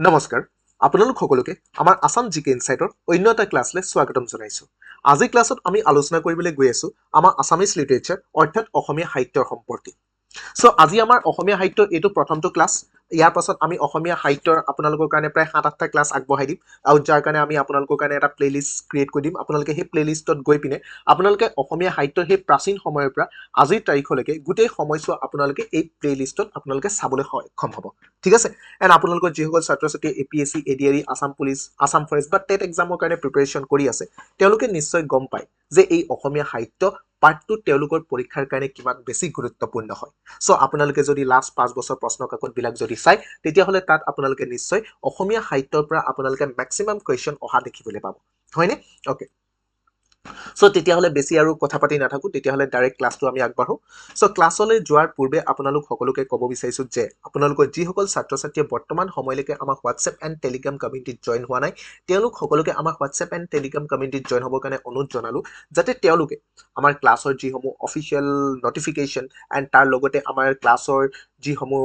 নমস্কাৰ আপোনালোক সকলোকে আমাৰ আসাম জিকে ইনসাইটৰ অন্য এটা ক্লাছলৈ স্বাগতম জনাইছো। আজি ক্লাছত আমি আলোচনা কৰিবলৈ গৈ আছো আমাৰ আসামিজ লিটাৰেচাৰ অৰ্থাৎ অসমীয়া সাহিত্যৰ সম্পৰ্কে। আজি আমাৰ অসমীয়া সাহিত্যৰ এইটো প্ৰথমটো ক্লাছ। ইয়াৰ পাছত আমি অসমীয়া সাহিত্যৰ আপোনালোকৰ কাৰণে প্ৰায় 7-8টা ক্লাছ আগবঢ়াই দিম আৰু যাৰ কাৰণে আমি আপোনালোকৰ কাৰণে এটা প্লেলিষ্ট ক্ৰিয়েট কৰি দিম। আপোনালোকে সেই প্লেলিষ্টত গৈ পিনে আপোনালোকে অসমীয়া সাহিত্যৰ সেই প্ৰাচীন সময়ৰ পৰা আজিৰ তাৰিখলৈকে গোটেই সময়ছোৱা আপোনালোকে এই প্লেলিষ্টত আপোনালোকে চাবলৈ সক্ষম হ'ব। ঠিক আছে। এণ্ড আপোনালোকৰ যিসকল ছাত্ৰ ছাত্ৰীয়ে APSC, ADRE, Assam police, Assam forest বা টেট এক্সামৰ কাৰণে প্ৰিপাৰেশ্যন কৰি আছে তেওঁলোকে নিশ্চয় গম পায় যে এই অসমীয়া সাহিত্য পাৰ্ট 2 তেওঁলোকৰ পৰীক্ষাৰ কাৰণে কিমান বেছি গুৰুত্বপূৰ্ণ হয়। আপোনালোকে যদি লাষ্ট 5 বছৰ প্ৰশ্ন কাকতবিলাক যদি চাই তেতিয়াহ'লে তাত আপোনালোকে নিশ্চয় অসমীয়া সাহিত্যৰ পৰা আপোনালোকে মেক্সিমাম কুৱেশ্যন অহা দেখিবলৈ পাব, হয়নে? অ'কে। তেতিয়াহ'লে বেছি আৰু কথা পাতি নাথাকো, তেতিয়াহ'লে ডাইৰেক্ট ক্লাছটো আমি আগবাঢ়ো। ক্লাছলৈ যোৱাৰ পূৰ্বে আপোনালোক সকলোকে ক'ব বিচাৰিছো যে আপোনালোকৰ যিসকল ছাত্ৰ ছাত্ৰীয়ে বৰ্তমান সময়লৈকে আমাৰ হোৱাটছএপ এণ্ড টেলিগ্ৰাম কমিউনিটিত জইন হোৱা নাই তেওঁলোক সকলোকে আমাৰ হোৱাটছএপ এণ্ড টেলিগ্ৰাম কমিউনিটিত জইন হ'বৰ কাৰণে অনুৰোধ জনালো, যাতে তেওঁলোকে আমাৰ ক্লাছৰ যিসমূহ অফিচিয়েল নটিফিকেশ্যন এণ্ড তাৰ লগতে আমাৰ ক্লাছৰ যিসমূহ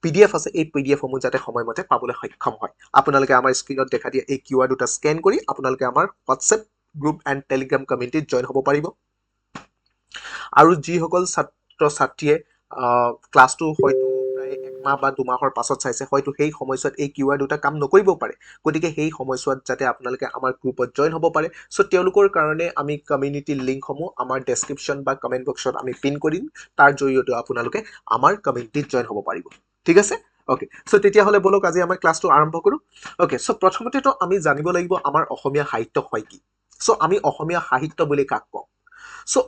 PDF আছে এই PDF সমূহ যাতে সময়মতে পাবলৈ সক্ষম হয়। আপোনালোকে আমাৰ স্ক্ৰীনত দেখা দিয়া এই QR দুটা স্কেন কৰি আপোনালোকে আমাৰ হোৱাটছএপ গ্ৰুপ এণ্ড টেলিগ্ৰাম কমিউনিটিত জইন হ'ব পাৰিব। আৰু যিসকল ছাত্ৰ ছাত্ৰীয়ে ক্লাছটো হয়তো প্ৰায় 1 মাহ বা 2 মাহৰ পাছত চাইছে, হয়তো সেই সময়ছোৱাত এই QR দুটা কাম নকৰিব পাৰে, গতিকে সেই সময়ছোৱাত যাতে আপোনালোকে আমাৰ গ্ৰুপত জইন হ'ব পাৰে। তেওঁলোকৰ কাৰণে আমি কমিউনিটিৰ লিংকসমূহ আমাৰ ডেছক্ৰিপশ্যন বা কমেণ্ট বক্সত আমি পিন কৰিম, তাৰ জৰিয়তে আপোনালোকে আমাৰ কমিউনিটিত জইন হ'ব পাৰিব। ঠিক আছে। অ'কে। তেতিয়াহ'লে বলক আজি আমাৰ ক্লাছটো আৰম্ভ কৰোঁ। অ'কে। প্ৰথমতেতো আমি জানিব লাগিব আমাৰ অসমীয়া সাহিত্য হয় কি। আমি অসমীয়া সাহিত্য বুলি কাক কওঁ?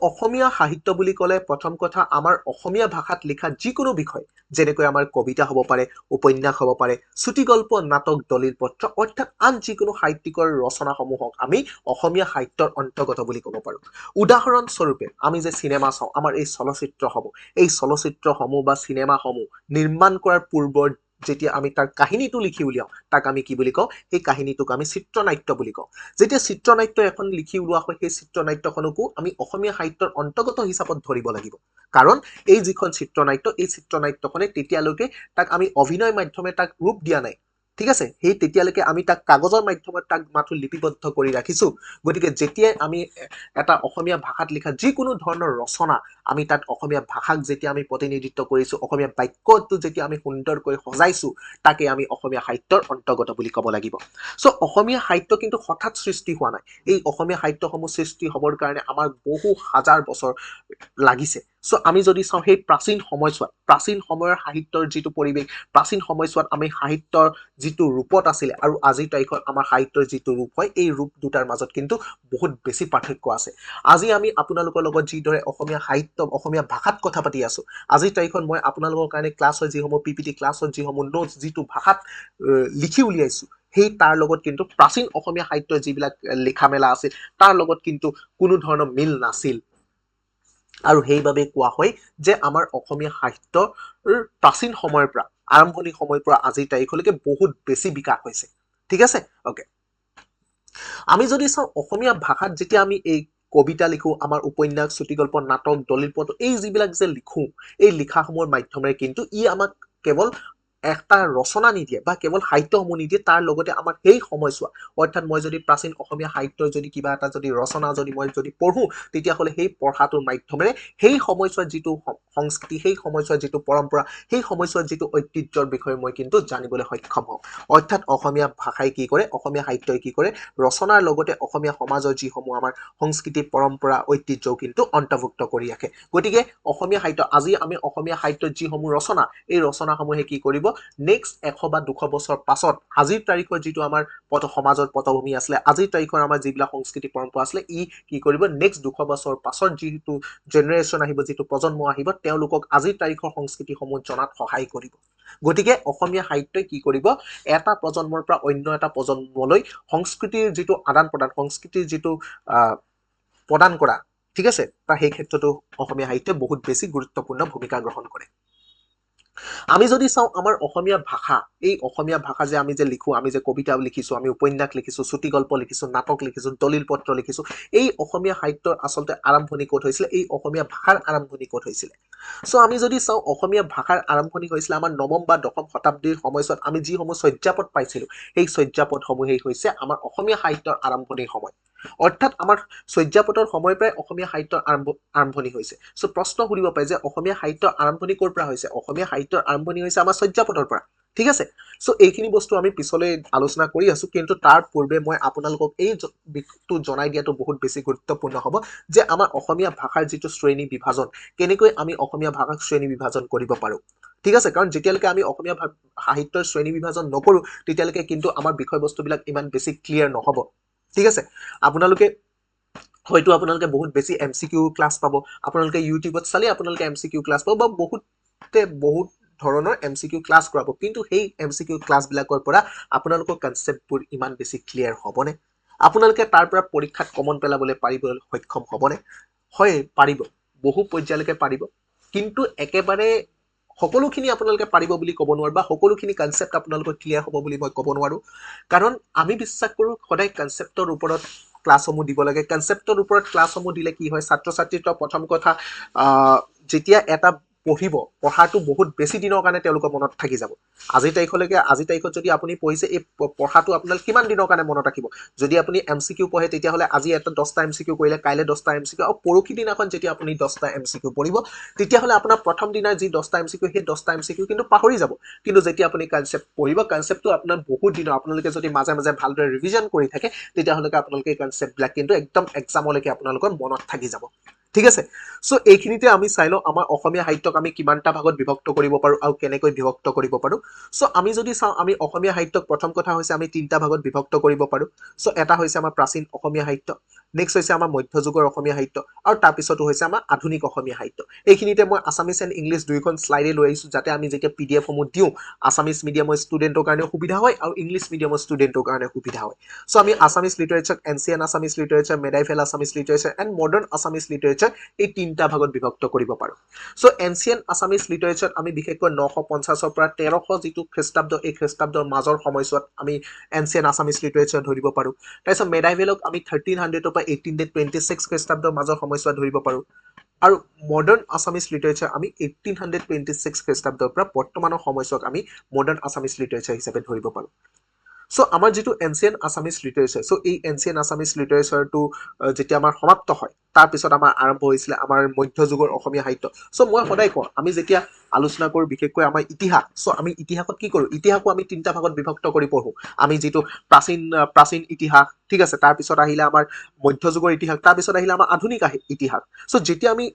অসমীয়া সাহিত্য বুলি ক'লে প্ৰথম কথা আমাৰ অসমীয়া ভাষাত লিখা যিকোনো বিষয়, যেনেকৈ আমাৰ কবিতা হ'ব পাৰে, উপন্যাস হ'ব পাৰে, চুটিগল্প, নাটক, দলিল পত্ৰ, অৰ্থাৎ আন যিকোনো সাহিত্যিকৰ ৰচনাসমূহক আমি অসমীয়া সাহিত্যৰ অন্তৰ্গত বুলি ক'ব পাৰোঁ। উদাহৰণস্বৰূপে আমি যে চিনেমা চাওঁ, আমাৰ এই চলচ্চিত্ৰসমূহ বা চিনেমাসমূহ নিৰ্মাণ কৰাৰ পূৰ্বৰ যেতিয়া আমি তাৰ কাহিনীটো লিখি উলিয়াওঁ তাক আমি কি বুলি কওঁ? সেই কাহিনীটোক আমি চিত্ৰনাট্য বুলি কওঁ। যেতিয়া চিত্ৰনাট্য এখন লিখি উলিওৱা হয় সেই চিত্ৰনাট্যখনকো আমি অসমীয়া সাহিত্যৰ অন্তৰ্গত হিচাপত ধৰিব লাগিব, কাৰণ এই যিখন চিত্ৰনাট্য এই চিত্ৰনাট্যখনে তেতিয়ালৈকে তাক আমি অভিনয় মাধ্যমে তাক ৰূপ দিয়া নাই। ঠিক আছে। তেতিয়ালৈকে আমি তাক কাগজৰ মাধ্যমত তাক মাথো লিপিবদ্ধ কৰি ৰাখিছো। গতিকে যেতিয়াই আমি এটা অসমীয়া ভাষাত লিখা যিকোনো ধৰণৰ ৰচনা আমি তাত অসমীয়া ভাষাক যেতিয়া আমি প্ৰতিনিধিত্ব কৰিছো, অসমীয়া বাক্যটো যেতিয়া আমি সুন্দৰকৈ সজাইছো, তাকে আমি অসমীয়া সাহিত্যৰ অন্তৰ্গত বুলি ক'ব লাগিব। অসমীয়া সাহিত্য কিন্তু হঠাৎ সৃষ্টি হোৱা নাই। এই অসমীয়া সাহিত্যসমূহ সৃষ্টি হ'বৰ কাৰণে আমাৰ বহু হাজাৰ বছৰ লাগিছে। আমি যদি চাওঁ সেই প্ৰাচীন সময়ৰ সাহিত্যৰ যিটো পৰিৱেশ, প্ৰাচীন সময়ছোৱাত আমি সাহিত্যৰ যিটো ৰূপত আছিলে আৰু আজিৰ তাৰিখত আমাৰ সাহিত্যৰ যিটো ৰূপ হয়, এই ৰূপ দুটাৰ মাজত কিন্তু বহুত বেছি পাৰ্থক্য আছে। আজি আমি আপোনালোকৰ লগত যিদৰে অসমীয়া সাহিত্য, অসমীয়া ভাষাত কথা পাতি আছো, আজিৰ তাৰিখত মই আপোনালোকৰ কাৰণে ক্লাছৰ যিসমূহ PPT, ক্লাছৰ যিসমূহ নোটছ যিটো ভাষাত লিখি উলিয়াইছো, সেই তাৰ লগত কিন্তু প্ৰাচীন অসমীয়া সাহিত্যৰ যিবিলাক লিখা মেলা আছিল তাৰ লগত কিন্তু কোনো ধৰণৰ মিল নাছিল। আৰু সেইবাবে কোৱা হয় যে আমাৰ অসমীয়া সাহিত্যৰ প্ৰাচীন সময়ৰ পৰা, আৰম্ভণি সময়ৰ পৰা আজিৰ তাৰিখলৈকে বহুত বেছি বিকাশ হৈছে। ঠিক আছে। অ'কে। আমি যদি চাওঁ অসমীয়া ভাষাত যেতিয়া আমি এই কবিতা লিখো, আমাৰ উপন্যাস, চুটিগল্প, নাটক, দলিল পত্ৰ এই যিবিলাক যে লিখো, এই লিখাসমূহৰ মাধ্যমেৰে কিন্তু ই আমাক কেৱল এটা ৰচনা নিদিয়ে বা কেৱল সাহিত্যসমূহ নিদিয়ে, তাৰ লগতে আমাৰ সেই সময়ছোৱা, অৰ্থাৎ মই যদি প্ৰাচীন অসমীয়া সাহিত্যৰ যদি কিবা এটা যদি ৰচনা মই যদি পঢ়ো, তেতিয়াহ'লে সেই পঢ়াটোৰ মাধ্যমেৰে সেই সময়ছোৱাৰ যিটো সংস্কৃতি, সেই সময়ছোৱাৰ যিটো পৰম্পৰা, সেই সময়ছোৱাৰ যিটো ঐতিহ্যৰ বিষয়ে মই কিন্তু জানিবলৈ সক্ষম হওঁ। অৰ্থাৎ অসমীয়া ভাষাই কি কৰে, অসমীয়া সাহিত্যই কি কৰে, ৰচনাৰ লগতে অসমীয়া সমাজৰ যিসমূহ আমাৰ সংস্কৃতি, পৰম্পৰা, ঐতিহ্যও কিন্তু অন্তৰ্ভুক্ত কৰি ৰাখে। গতিকে অসমীয়া সাহিত্য, আজি আমি অসমীয়া সাহিত্যৰ যিসমূহ ৰচনা, এই ৰচনাসমূহে কি কৰিব, নেক্সট 100 বা 200 বছৰ পাছত আজিৰ তাৰিখৰ যিটো আমাৰ সমাজৰ পটভূমি আছিলে, আজিৰ তাৰিখৰ আমাৰ যিবিলাক সংস্কৃতি পৰম্পৰা আছিলে, ই কি কৰিব, নেক্সট 200 বছৰ পাছত যিটো জেনেৰেশ্যন আহিব, যিটো প্ৰজন্ম আহিব, তেওঁলোকক আজিৰ তাৰিখৰ সংস্কৃতিসমূহ জনাত সহায় কৰিব। গতিকে অসমীয়া সাহিত্যই কি কৰিব, এটা প্ৰজন্মৰ পৰা অন্য এটা প্ৰজন্মলৈ সংস্কৃতিৰ যিটো আদান প্ৰদান, সংস্কৃতিৰ যিটো প্ৰদান কৰা, ঠিক আছে, তাৰ সেই ক্ষেত্ৰতো অসমীয়া সাহিত্যই বহুত বেছি গুৰুত্বপূৰ্ণ ভূমিকা গ্ৰহণ কৰে। আমি যদি চাওঁ আমাৰ অসমীয়া ভাষা, এই অসমীয়া ভাষা যে আমি যে লিখোঁ, আমি যে কবিতা লিখিছোঁ, আমি উপন্যাস লিখিছোঁ, চুটি গল্প লিখিছোঁ, নাটক লিখিছোঁ, দলিল পত্ৰ লিখিছোঁ, এই অসমীয়া সাহিত্যৰ আচলতে আৰম্ভণি ক'ত হৈছিলে, এই অসমীয়া ভাষাৰ আৰম্ভণি ক'ত হৈছিলে। চ' আমি যদি চাওঁ অসমীয়া ভাষাৰ আৰম্ভণি হৈছিলে আমাৰ নৱম বা দশম শতাব্দীৰ সময়ছোৱাত আমি যিসমূহ চৰ্যাপদ পাইছিলোঁ, সেই চৰ্যাপদসমূহেই হৈছে আমাৰ অসমীয়া সাহিত্যৰ আৰম্ভণিৰ সময়। অৰ্থাৎ আমাৰ চৰ্যাপদৰ সময়ৰ পৰাই অসমীয়া সাহিত্যৰ আৰম্ভণি হৈছে। চ' প্ৰশ্ন সুধিব পাৰে যে অসমীয়া সাহিত্যৰ আৰম্ভণি ক'ৰ পৰা হৈছে? অসমীয়া সাহিত্যৰ আৰম্ভণি হৈছে আমাৰ চৰ্যাপদৰ পৰা। ঠিক আছে, চ' এইখিনি বস্তু আমি পিছলৈ আলোচনা কৰি আছো, কিন্তু তাৰ পূৰ্বে মই আপোনালোকক এই বিষয়টো জনাই দিয়াটো বহুত বেছি গুৰুত্বপূৰ্ণ হ'ব যে আমাৰ অসমীয়া ভাষাৰ যিটো শ্ৰেণী বিভাজন, কেনেকৈ আমি অসমীয়া ভাষাক শ্ৰেণী বিভাজন কৰিব পাৰোঁ। ঠিক আছে, কাৰণ যেতিয়ালৈকে আমি অসমীয়া সাহিত্যৰ শ্ৰেণী বিভাজন নকৰোঁ, তেতিয়ালৈকে কিন্তু আমাৰ বিষয়বস্তুবিলাক ইমান বেছি ক্লিয়াৰ নহ'ব। ঠিক আছে, আপোনালোকে হয়তো আপোনালোকে বহুত বেছি MCQ ক্লাছ পাব, আপোনালোকে ইউটিউবত চালে আপোনালোকে MCQ ক্লাছ পাব বা বহুত ধৰণৰ MCQ ক্লাছ কৰাব, কিন্তু সেই MCQ ক্লাছবিলাকৰ পৰা আপোনালোকৰ কনচেপ্টবোৰ ইমান বেছি ক্লিয়াৰ হ'বনে? আপোনালোকে তাৰ পৰা পৰীক্ষাত কমন পেলাবলৈ পাৰিবলৈ সক্ষম হ'বনে? হয়, পাৰিব, বহু পৰ্যায়লৈকে পাৰিব, কিন্তু একেবাৰে সকলোখিনি আপোনালোকে পাৰিব বুলি ক'ব নোৱাৰো বা সকলোখিনি কনচেপ্ট আপোনালোকৰ ক্লিয়াৰ হ'ব বুলি মই ক'ব নোৱাৰো, কাৰণ আমি বিশ্বাস কৰোঁ সদায় কনচেপ্টৰ ওপৰত ক্লাছসমূহ দিব লাগে। কনচেপ্টৰ ওপৰত ক্লাছসমূহ দিলে কি হয়, ছাত্ৰ ছাত্ৰীৰ প্ৰথম কথা যেতিয়া এটা পঢ়াটো বহুত বেছি দিনৰ কাৰণে তেওঁলোকৰ মনত থাকি যাব। আজিৰ তাৰিখত যদি আপুনি পঢ়িছে, এই পঢ়াটো আপোনাৰ কিমান দিনৰ কাৰণে মনত ৰাখিব? যদি আপুনি MCQ পঢ়ে, তেতিয়াহ'লে আজি এটা 10টা MCQ কৰিলে, কাইলৈ 10টা MCQ, আৰু পৰহি দিনাখন যেতিয়া আপুনি 10টা MCQ পঢ়িব, তেতিয়াহ'লে আপোনাৰ প্ৰথম দিনাৰ যি 10টা MCQ, সেই 10টা MCQ কিন্তু পাহৰি যাব। কিন্তু যেতিয়া আপুনি কনচেপ্ট পঢ়িব, কনচেপ্টটো আপোনাৰ বহুত দিনৰ, আপোনালোকে যদি মাজে মাজে ভালদৰে ৰিভিজন কৰি থাকে, তেতিয়াহ'লে আপোনালোকে এই কনচেপ্টবিলাক কিন্তু একদম এক্সামলৈকে আপোনালোকৰ মনত থাকি যাব। ঠিক আছে, চ' এইখিনিতে আমি চাই লওঁ আমাৰ অসমীয়া সাহিত্যক আমি কিমানটা ভাগত বিভক্ত কৰিব পাৰোঁ আৰু কেনেকৈ বিভক্ত কৰিব পাৰোঁ। চ' আমি যদি চাওঁ, আমি অসমীয়া সাহিত্যক প্ৰথম কথা হৈছে আমি 3টা ভাগত বিভক্ত কৰিব পাৰোঁ। চ' এটা হৈছে আমাৰ প্ৰাচীন অসমীয়া সাহিত্য, নেক্সট হৈছে আমাৰ মধ্যযুগৰ অসমীয়া সাহিত্য, আৰু তাৰপিছতো হৈছে আমাৰ আধুনিক অসমীয়া সাহিত্য। এইখিনিতে মই আছামিছ এণ্ড ইংলিছ দুয়োখন শ্লাইডে লৈ আহিছোঁ, যাতে আমি যেতিয়া PDF সমূহ দিওঁ, আছামিছ মিডিয়ামৰ ষ্টুডেণ্টৰ কাৰণেও সুবিধা হয় আৰু ইংলিছ মিডিয়ামৰ ষ্টুডেণ্টৰ কাৰণে সুবিধা হয়। চ' আমি Assamese literature, ancient Assamese literature, medieval Assamese literature and modern Assamese literature, এই 3টা ভাগত বিভক্ত কৰিব পাৰোঁ। চ' এনচিয়েণ্ট আছামিছ লিটাৰেচাৰত আমি বিশেষকৈ 950ৰ পৰা 1300 যিটো খ্ৰীষ্টাব্দ, এই খ্ৰীষ্টাব্দৰ মাজৰ সময়ছোৱাত আমি এনচিয়েণ্ট আছামিছ লিটাৰেচাৰ ধৰিব পাৰোঁ। তাৰপিছত মেডাইভেলক আমি 1300 পৰা 1826 খ্ৰীষ্টাব্দৰ মাজৰ সময়ছোৱাত ধৰিব পাৰোঁ। আৰু মডাৰ্ণ আছামিছ লিটাৰেচাৰ আমি 1826 খ্ৰীষ্টাব্দৰ পৰা বৰ্তমানৰ সময়ছোৱাক আমি মডাৰ্ণ আছামিছ লিটাৰেচাৰ হিচাপে ধৰিব পাৰোঁ। চ' আমাৰ যিটো এনচিয়েণ্ট আছামিছ লিটাৰেচাৰ, চ' এই এনচিয়েণ্ট আছামিছ লিটাৰেচাৰটো যেতিয়া আমাৰ সমাপ্ত হয়, তাৰপিছত আমাৰ আৰম্ভ হৈছিলে আমাৰ মধ্যযুগৰ অসমীয়া সাহিত্য। চ' মই সদায় কওঁ, আমি যেতিয়া আলোচনা কৰোঁ বিশেষকৈ আমাৰ ইতিহাস, চ' আমি ইতিহাসত কি কৰোঁ, ইতিহাসো আমি 3টা ভাগত বিভক্ত কৰি পঢ়োঁ। আমি যিটো প্ৰাচীন ইতিহাস, ঠিক আছে, তাৰপিছত আহিলে আমাৰ মধ্যযুগৰ ইতিহাস, তাৰপিছত আহিলে আমাৰ আধুনিক ইতিহাস। চ' যেতিয়া আমি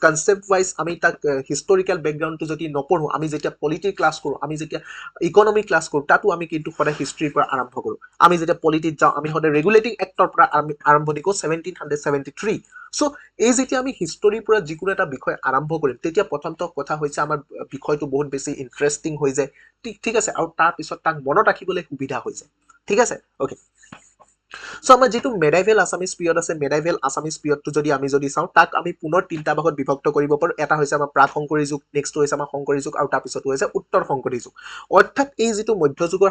কনচেপ্ট ৱাইজ আমি তাক হিষ্টৰিকেল বেকগ্ৰাউণ্ডটো যদি নপঢ়োঁ, আমি যেতিয়া পলিটি ক্লাছ কৰোঁ, আমি যেতিয়া ইকনমি ক্লাছ কৰোঁ, তাতো আমি কিন্তু সদায় হিষ্ট্ৰীৰ পৰা আৰম্ভ কৰোঁ। আমি যেতিয়া পলিটিত যাওঁ, আমি সদায় ৰেগুলেটিং এক্টৰ পৰা আৰম্ভণি কৰোঁ 1773। চ' এই যেতিয়া আমি হিষ্টৰীৰ পৰা যিকোনো এটা বিষয় আৰম্ভ কৰিম, তেতিয়া প্ৰথমটো কথা হৈছে আমাৰ বিষয়টো বহুত বেছি ইণ্টাৰেষ্টিং হৈ যায়। ঠিক আছে, আৰু তাৰপিছত তাক মনত ৰাখিবলৈ সুবিধা হৈ যায়। ঠিক আছে, অ'কে। চ' আমাৰ যিটো মেডাইভেল আছামিছ পিৰিয়ড আছে, মেডাইভেল আছামিছ পিৰিয়ডটো আমি যদি চাওঁ, তাক আমি পুনৰ 3টা ভাগত বিভক্ত কৰিব পাৰোঁ। এটা হৈছে আমাৰ প্ৰাক শংকৰী যুগ, নেক্সটটো হৈছে আমাৰ শংকৰী যুগ, আৰু তাৰপিছতো হৈছে উত্তৰ শংকৰী যুগ। অৰ্থাৎ এই যিটো মধ্যযুগৰ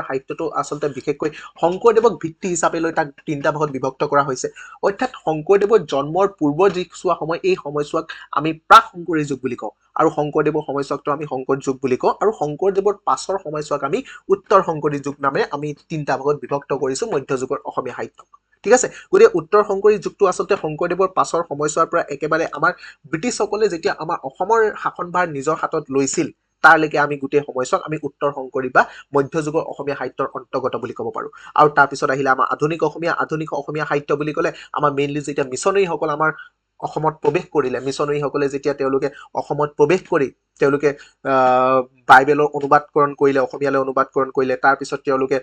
সাহিত্যটো আচলতে বিশেষকৈ শংকৰদেৱক ভিত্তি হিচাপে লৈ তাক 3টা ভাগত বিভক্ত কৰা হৈছে। অৰ্থাৎ শংকৰদেৱৰ জন্মৰ পূৰ্বৰ যিছোৱা সময়, এই সময়ছোৱাক আমি প্ৰাক শংকৰী যুগ বুলি কওঁ, আৰু শংকৰদেৱৰ সময়ছোৱাকটো আমি শংকৰ যুগ বুলি কওঁ, আৰু শংকৰদেৱৰ পাছৰ সময়ছোৱাক আমি উত্তৰ শংকৰী যুগ নামে আমি 3টা ভাগত বিভক্ত কৰিছোঁ মধ্যযুগৰ অসমীয়া সাহিত্যক। ঠিক আছে, গতিকে উত্তৰ শংকৰী যুগটো আচলতে শংকৰদেৱৰ পাছৰ সময়ছোৱাৰ পৰা একেবাৰে আমাৰ ব্ৰিটিছসকলে যেতিয়া আমাৰ অসমৰ শাসনভাৰ নিজৰ হাতত লৈছিল, তাৰলৈকে আমি গোটেই সময়ছোৱাক আমি উত্তৰ শংকৰী বা মধ্যযুগৰ অসমীয়া সাহিত্যৰ অন্তৰ্গত বুলি ক'ব পাৰোঁ। আৰু তাৰপিছত আহিলে আমাৰ আধুনিক অসমীয়া সাহিত্য বুলি ক'লে আমাৰ মেইনলি যেতিয়া মিছনেৰীসকল আমাৰ অসমত প্ৰৱেশ কৰিলে, মিছনেৰীসকলে যেতিয়া তেওঁলোকে অসমত প্ৰৱেশ কৰি তেওঁলোকে বাইবেলৰ অনুবাদকৰণ কৰিলে, অসমীয়ালৈ অনুবাদকৰণ কৰিলে, তাৰপিছত তেওঁলোকে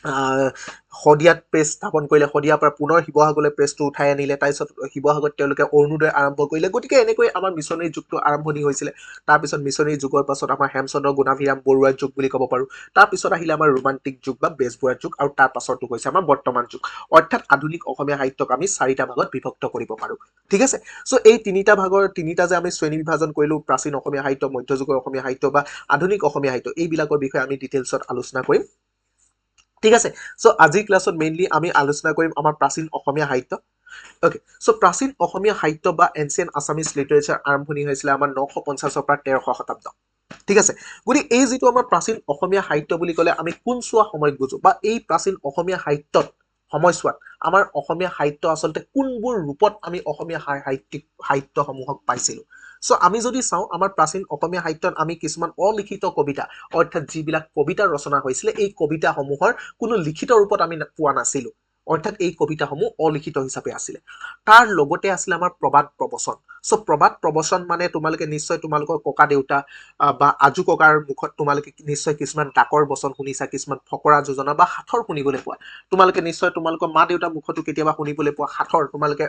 শদিয়াত প্ৰেছ স্থাপন কৰিলে, শদিয়াৰ পৰা পুনৰ শিৱসাগৰলৈ প্ৰেছটো উঠাই আনিলে, তাৰপিছত শিৱসাগৰত তেওঁলোকে অৰুণোদয় আৰম্ভ কৰিলে। গতিকে এনেকৈ আমাৰ মিছনেৰী যুগটো আৰম্ভণি হৈছিলে। তাৰপিছত মিছনেৰী যুগৰ পাছত আমাৰ হেমচন্দ্ৰ গুণাভিৰাম বৰুৱাৰ যুগ বুলি ক'ব পাৰোঁ। তাৰপিছত আহিলে আমাৰ ৰোমান্টিক যুগ বা বেজবৰুৱাৰ যুগ, আৰু তাৰ পাছৰটো হৈছে আমাৰ বৰ্তমান যুগ। অৰ্থাৎ আধুনিক অসমীয়া সাহিত্যক আমি 4টা ভাগত বিভক্ত কৰিব পাৰোঁ। ঠিক আছে, চ' এই তিনিটা যে আমি শ্ৰেণী বিভাজন কৰিলোঁ, প্ৰাচীন অসমীয়া সাহিত্য, মধ্যযুগৰ অসমীয়া সাহিত্য বা আধুনিক অসমীয়া সাহিত্য, এইবিলাকৰ বিষয়ে আমি ডিটেইলছত আলোচনা কৰিম। ঠিক আছে, চ' আজিৰ ক্লাছত মেইনলি আমি আলোচনা কৰিম আমাৰ প্ৰাচীন অসমীয়া সাহিত্য। অ'কে, চ' প্ৰাচীন অসমীয়া সাহিত্য বা এনচিয়েণ্ট আছামিজ লিটাৰেচাৰ আৰম্ভণি হৈছিলে আমাৰ 950 পৰা 1300 শতাব্দ। ঠিক আছে, গতিকে এই যিটো আমাৰ প্ৰাচীন অসমীয়া সাহিত্য বুলি ক'লে আমি কোনচোৱা সময়ত বুজো, বা এই প্ৰাচীন অসমীয়া সাহিত্যত সময়ছোৱাত আমাৰ অসমীয়া সাহিত্য আচলতে কোনবোৰ ৰূপত আমি অসমীয়া সাহিত্যসমূহক পাইছিলো। চ' আমি যদি চাওঁ আমাৰ প্ৰাচীন অসমীয়া সাহিত্যত আমি কিছুমান অলিখিত কবিতা, অৰ্থাৎ যিবিলাক কবিতা ৰচনা হৈছিলে, এই কবিতাসমূহৰ কোনো লিখিত ৰূপত আমি পোৱা নাছিলো। অৰ্থাৎ এই কবিতাসমূহ অলিখিত হিচাপে আছিলে। তাৰ লগতে আছিলে আমাৰ প্ৰবাদ প্ৰবচন। চ' প্ৰবাদ প্ৰবচন মানে তোমালোকে নিশ্চয় তোমালোকৰ ককা দেউতা বা আজু ককাৰ মুখত তোমালোকে নিশ্চয় কিছুমান ডাকৰ বচন শুনিছা, কিছুমান ফকৰা যোজনা বা সাঁথৰ শুনিবলৈ পোৱা। তোমালোকে নিশ্চয় তোমালোকৰ মা দেউতাৰ মুখতো কেতিয়াবা শুনিবলৈ পোৱা সাঁথৰ। তোমালোকে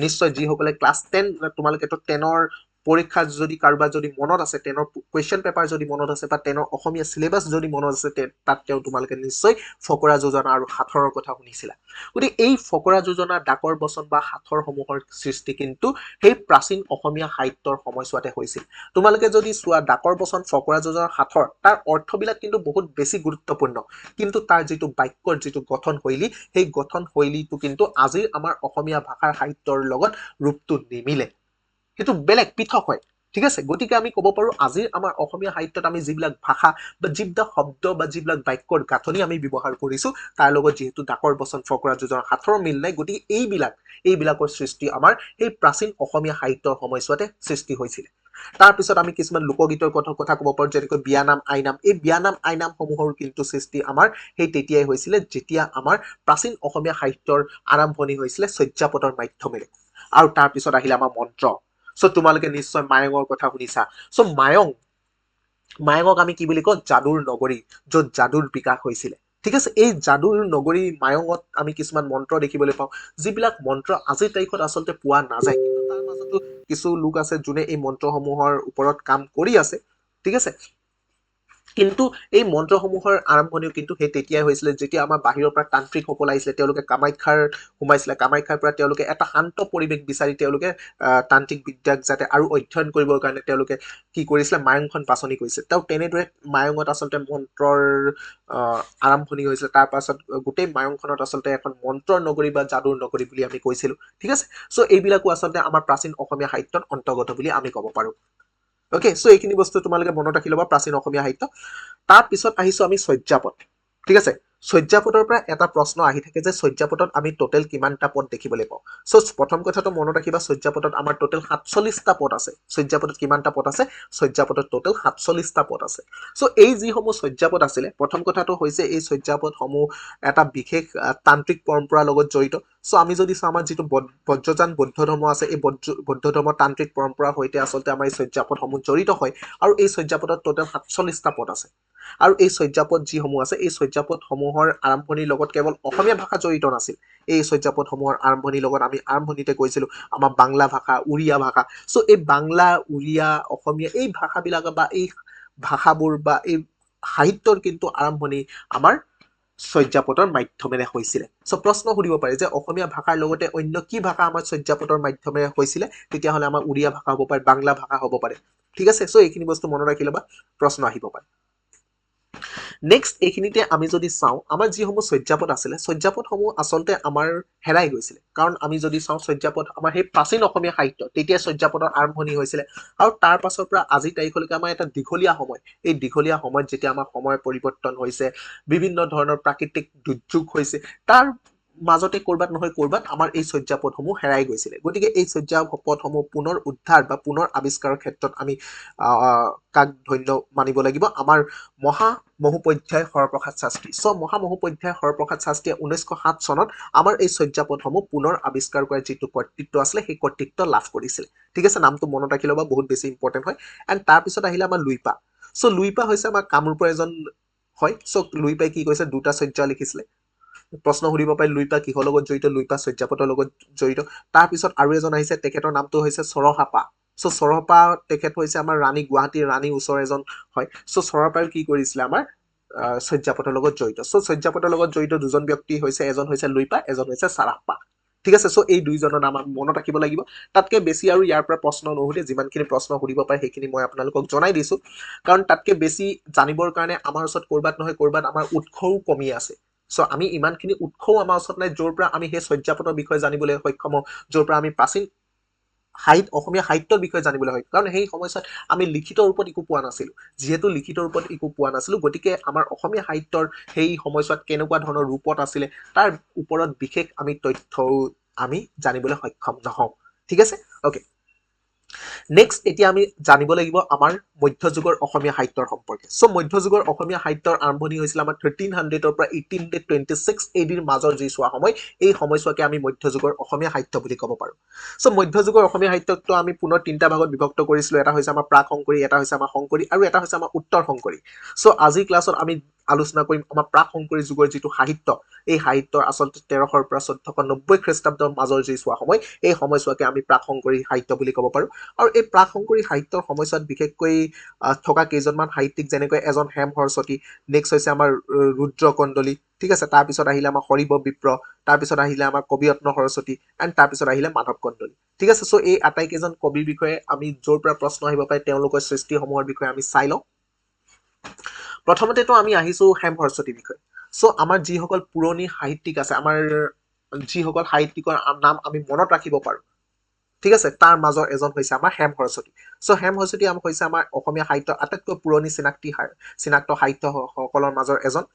নিশ্চয় যিসকলে ক্লাছ 10, তোমালোকেতো 10ৰ পৰীক্ষা যদি কাৰোবাৰ যদি মনত আছে, 10ৰ কুৱেশ্যন পেপাৰ যদি মনত আছে, বা 10ৰ অসমীয়া চিলেবাছ যদি মনত আছে, তাত তোমালোকে নিশ্চয় ফকৰা যোজনা আৰু সাঁথৰৰ কথা শুনিছিলা। গতিকে এই ফকৰা যোজনা, ডাকৰ বচন বা সাঁথৰসমূহৰ সৃষ্টি কিন্তু সেই প্ৰাচীন অসমীয়া সাহিত্যৰ সময়ছোৱাতে হৈছিল। তোমালোকে যদি চোৱা ডাকৰ বচন, ফকৰা যোজনা, সাঁথৰ, তাৰ অৰ্থবিলাক কিন্তু বহুত বেছি গুৰুত্বপূৰ্ণ, কিন্তু তাৰ যিটো বাক্যৰ যিটো গঠনশৈলী, সেই গঠনশৈলীটো কিন্তু আজিৰ আমাৰ অসমীয়া ভাষাৰ সাহিত্যৰ লগত ৰূপটো নিমিলে, সেইটো বেলেগ পৃথক হয়। ঠিক আছে, গতিকে আমি ক'ব পাৰো আজিৰ আমাৰ অসমীয়া সাহিত্যত আমি যিবিলাক ভাষা বা যিবিলাক শব্দ বা যিবিলাক বাক্যৰ গাঁথনি আমি ব্যৱহাৰ কৰিছো, তাৰ লগত যিহেতু ডাকৰ বচন, ফকৰা যোজনা, সাঁথৰৰ মিল নাই, গতিকে এইবিলাকৰ সৃষ্টি আমাৰ সেই প্ৰাচীন অসমীয়া সাহিত্যৰ সময়ছোৱাতে সৃষ্টি হৈছিল। তাৰপিছত আমি কিছুমান লোকগীতৰ কথা ক'ব পাৰো, যেনেকৈ বিয়ানাম, আইনাম। এই বিয়ানাম, আইনাম সমূহৰ কিন্তু সৃষ্টি আমাৰ সেই তেতিয়াই হৈছিলে, যেতিয়া আমাৰ প্ৰাচীন অসমীয়া সাহিত্যৰ আৰম্ভণি হৈছিলে চৰ্যাপদৰ মাধ্যমেৰে। আৰু তাৰপিছত আহিলে আমাৰ মন্ত্ৰ। চ' তোমালোকে নিশ্চয় মায়ঙৰ কথা শুনিছা। চ' মায়ঙক আমি কি বুলি কওঁ, যাদুৰ নগৰী, য'ত যাদুৰ বিকাশ হৈছিলে। ঠিক আছে, এই যাদুৰ নগৰী মায়ঙত আমি কিছুমান মন্ত্ৰ দেখিবলৈ পাওঁ, যিবিলাক মন্ত্ৰ আজিৰ তাৰিখত আচলতে পোৱা নাযায়, কিন্তু তাৰ মাজতো কিছু লোক আছে যোনে এই মন্ত্ৰসমূহৰ ওপৰত কাম কৰি আছে। ঠিক আছে, কিন্তু এই মন্ত্ৰসমূহৰ আৰম্ভণিও কিন্তু সেই তেতিয়াই হৈছিলে, যেতিয়া আমাৰ বাহিৰৰ পৰা তান্ত্ৰিকসকল আহিছিলে, তেওঁলোকে কামাখ্যাৰ সোমাইছিলে। কামাখ্যাৰ পৰা তেওঁলোকে এটা শান্ত পৰিৱেশ বিচাৰি তেওঁলোকে তান্ত্ৰিক বিদ্যাক যাতে আৰু অধ্যয়ন কৰিবৰ কাৰণে তেওঁলোকে কি কৰিছিলে, মায়ঙখন বাছনি কৰিছিলে। তেওঁ তেনেদৰে মায়ঙত আচলতে মন্ত্ৰৰ আৰম্ভণি হৈছিলে। তাৰ পাছত গোটেই মায়ঙখনত আচলতে এখন মন্ত্ৰৰ নগৰী বা যাদুৰ নগৰী বুলি আমি কৈছিলো। ঠিক আছে, চ' এইবিলাকো আচলতে আমাৰ প্ৰাচীন অসমীয়া সাহিত্যত অন্তৰ্গত বুলি আমি ক'ব পাৰো। অ'কে, চ' এইখিনি বস্তু তোমালোকে মনত ৰাখি ল'বা, প্ৰাচীন অসমীয়া সাহিত্য। তাৰপিছত আহিছো আমি চৰ্যাপদ। ঠিক আছে, চৰ্যাপদৰ পৰা এটা প্ৰশ্ন আহি থাকে যে চৰ্যাপদত আমি টোটেল কিমানটা পদ দেখিবলৈ পাওঁ। চ' প্ৰথম কথাটো মনত ৰাখিবা, চৰ্যাপদত আমাৰ টোটেল 47টা পদ আছে। চৰ্যাপদত কিমানটা পদ আছে? চৰ্যাপদত টোটেল 47টা পদ আছে। চ' এই যিসমূহ চৰ্যাপদ আছিলে, প্ৰথম কথাটো হৈছে এই চৰ্যাপদসমূহ এটা বিশেষ তান্ত্ৰিক পৰম্পৰাৰ লগত জড়িত। চ' আমি যদি চাওঁ, আমাৰ যিটো বজ্ৰযান বৌদ্ধ ধৰ্ম আছে, এই বৌদ্ধ ধৰ্মৰ তান্ত্ৰিক পৰম্পৰাৰ সৈতে আচলতে আমাৰ এই চৰ্যাপদসমূহ জড়িত হয়, আৰু এই চৰ্যাপদত টোটেল 47টা পদ আছে। আৰু এই চৰ্যাপদ যিসমূহ আছে, এই চৰ্যাপদসমূহৰ আৰম্ভণিৰ লগত কেৱল অসমীয়া ভাষা জড়িত নাছিল। এই চৰ্যাপদসমূহৰ আৰম্ভণিৰ লগত আমি আৰম্ভণিতে কৈছিলো আমাৰ বাংলা ভাষা, উৰিয়া ভাষা। চ' এই বাংলা, উৰিয়া, অসমীয়া এই ভাষাবিলাক বা এই ভাষাবোৰ বা এই সাহিত্যৰ কিন্তু আৰম্ভণি আমাৰ চৰ্যাপদৰ মাধ্যমেৰে হৈছিলে। চ' প্ৰশ্ন সুধিব পাৰে যে অসমীয়া ভাষাৰ লগতে অন্য কি ভাষা আমাৰ চৰ্যাপদৰ মাধ্যমেৰে হৈছিলে? তেতিয়াহ'লে আমাৰ উৰিয়া ভাষা হ'ব পাৰে, বাংলা ভাষা হ'ব পাৰে। ঠিক আছে, চ' এইখিনি বস্তু মনত ৰাখি ল'বা, প্ৰশ্ন আহিব পাৰে। নেক্সট এইখিনিতে আমি যদি চাওঁ, আমাৰ যিসমূহ চৰ্যাপদ আছিলে, চৰ্যাপদসমূহ আচলতে আমাৰ হেৰাই গৈছিলে। কাৰণ আমি যদি চাওঁ, চৰ্যাপদ আমাৰ সেই প্ৰাচীন অসমীয়া সাহিত্য, তেতিয়া চৰ্যাপদৰ আৰম্ভণি হৈছিলে, আৰু তাৰ পাছৰ পৰা আজিৰ তাৰিখলৈকে আমাৰ এটা দীঘলীয়া সময়। এই দীঘলীয়া সময়ত যেতিয়া আমাৰ সময়ৰ পৰিৱৰ্তন হৈছে, বিভিন্ন ধৰণৰ প্ৰাকৃতিক দুৰ্যোগ হৈছে, তাৰ মাজতে ক'ৰবাত নহয় ক'ৰবাত আমাৰ এই চৰ্যাপদসমূহ হেৰাই গৈছিলে। গতিকে এই চৰ্যাপদসমূহ পুনৰ উদ্ধাৰ বা পুনৰ আৱিষ্কাৰৰ ক্ষেত্ৰত আমি কাক ধন্য মানিব লাগিব? আমাৰ মহামহোপাধ্যায় হৰপ্ৰসাদ শাস্ত্ৰী। চ' মহামহোপাধ্যায় হৰপ্ৰসাদ শাস্ত্ৰীয়ে 1907 চনত আমাৰ এই চৰ্যাপদসমূহ পুনৰ আৱিষ্কাৰ কৰাৰ যিটো কৰ্তৃত্ব আছিলে, সেই কৰ্তৃত্ব লাভ কৰিছিলে। ঠিক আছে, নামটো মনত ৰাখি ল'বা, বহুত বেছি ইম্পৰ্টেণ্ট হয়। এণ্ড তাৰপিছত আহিলে আমাৰ লুইপা। চ' লুইপা হৈছে আমাৰ কামৰূপৰ এজন হয় সো লুইপাই কি কৈছে দুটা শয্যা লিখিছিলে প্ৰশ্ন সুধিব পাৰে লুইপা কিহৰ লগত জড়িত লুইপা শয্যাপথৰ লগত জড়িত তাৰপিছত আৰু এজন আহিছে তেখেতৰ নামটো হৈছে চৰহাপা সো চৰহাপা তেখেত হৈছে আমাৰ ৰাণী গুৱাহাটীৰ ৰাণী ওচৰ এজন হয় সো চৰহাপাই কি কৰিছিলে আমাৰ শয্যাপথৰ লগত জড়িত সো শয্যাপথৰ লগত জড়িত দুজন ব্যক্তি হৈছে এজন হৈছে লুইপা এজন হৈছে চাৰাপ্পা ঠিক আছে সো এই দুইজনৰ নাম আমি মনত ৰাখিব লাগিব তাতকে বেছি আৰু ইয়াৰ পৰা প্ৰশ্ন নুসুধে যিমানখিনি প্ৰশ্ন সুধিব পাৰে সেইখিনি মই আপোনালোকক জনাই দিছো কাৰণ তাতকে বেছি জানিবৰ কাৰণে আমাৰ ওচৰত কৰবাত নহয় কৰবাত আমাৰ উৎসও কমি আছে সো আমি ইমানখিনি উৎসও আমাৰ ওচৰত নাই য'ৰ পৰা আমি সেই শয্যাপথৰ বিষয়ে জানিবলৈ সক্ষম হওঁ য'ৰ পৰা আমি প্ৰাচীন অসমীয়া সাহিত্যৰ বিষয়ে জানিবলৈ হয় কাৰণ সেই সময়ছোৱাত আমি লিখিত ৰূপত একো পোৱা নাছিলো যিহেতু লিখিত ৰূপত একো পোৱা নাছিলো গতিকে আমাৰ অসমীয়া সাহিত্যৰ সেই সময়ছোৱাত কেনেকুৱা ধৰণৰ ৰূপত আছিলে তাৰ ওপৰত বিশেষ আমি তথ্যও আমি জানিবলৈ সক্ষম নহওঁ ঠিক আছে ওকে নেক্সট এতিয়া আমি জানিব লাগিব আমাৰ মধ্যযুগৰ অসমীয়া সাহিত্যৰ সম্পৰ্কে সো মধ্যযুগৰ অসমীয়া সাহিত্যৰ আৰম্ভণি হৈছিল আমাৰ 1300 পৰা 1826 ADৰ মাজৰ যি চোৱা সময় এই সময়ছোৱাকে আমি মধ্যযুগৰ অসমীয়া সাহিত্য বুলি ক'ব পাৰো সো মধ্যযুগৰ অসমীয়া সাহিত্যটো আমি পুনৰ তিনিটা ভাগত বিভক্ত কৰিছিলো এটা হৈছে আমাৰ প্ৰাক শংকৰী এটা হৈছে আমাৰ শংকৰী আৰু এটা হৈছে আমাৰ উত্তৰ শংকৰী সো আজিৰ ক্লাছত আমি আলোচনা কৰিম আমাৰ প্ৰাক শংকৰী যুগৰ যিটো সাহিত্য এই সাহিত্যৰ আচলতে 1300 পৰা 1490 খ্ৰীষ্টাব্দৰ মাজৰ যি চোৱা সময় এই সময়ছোৱাকে আমি প্ৰাক শংকৰী সাহিত্য বুলি ক'ব পাৰো আৰু এই প্ৰাক শংকৰী সাহিত্যৰ সময়ছোৱাত বিশেষকৈ থকা কেইজনমান সাহিত্যিক যেনেকৈ এজন হেম সৰস্বতী নেক্সট হৈছে আমাৰ ৰুদ্ৰ কন্দলী ঠিক আছে তাৰপিছত আহিলে আমাৰ হৰিব বিপ্ৰ তাৰপিছত আহিলে আমাৰ কবিৰত্ন সৰস্বতী এণ্ড তাৰপিছত আহিলে মাধৱ কন্দলী ঠিক আছে সো এই আটাইকেইজন কবিৰ বিষয়ে আমি য'ৰ পৰা প্ৰশ্ন আহিব পাৰে তেওঁলোকৰ সৃষ্টিসমূহৰ বিষয়ে আমি চাই লওঁ প্ৰথমতেতো আমি আহিছো হেম সৰস্বতীৰ বিষয়ে সো আমাৰ যিসকল পুৰণি সাহিত্যিক আছে আমাৰ যিসকল সাহিত্যিকৰ নাম আমি মনত ৰাখিব পাৰো ঠিক আছে তাৰ মাজৰ এজন হৈছে আমাৰ হেম সৰস্বতী সো হেম সৰস্বতী হৈছে আমাৰ অসমীয়া সাহিত্যৰ আটাইতকৈ পুৰণি চিনাক্ত সাহিত্য সকলৰ মাজৰ এজন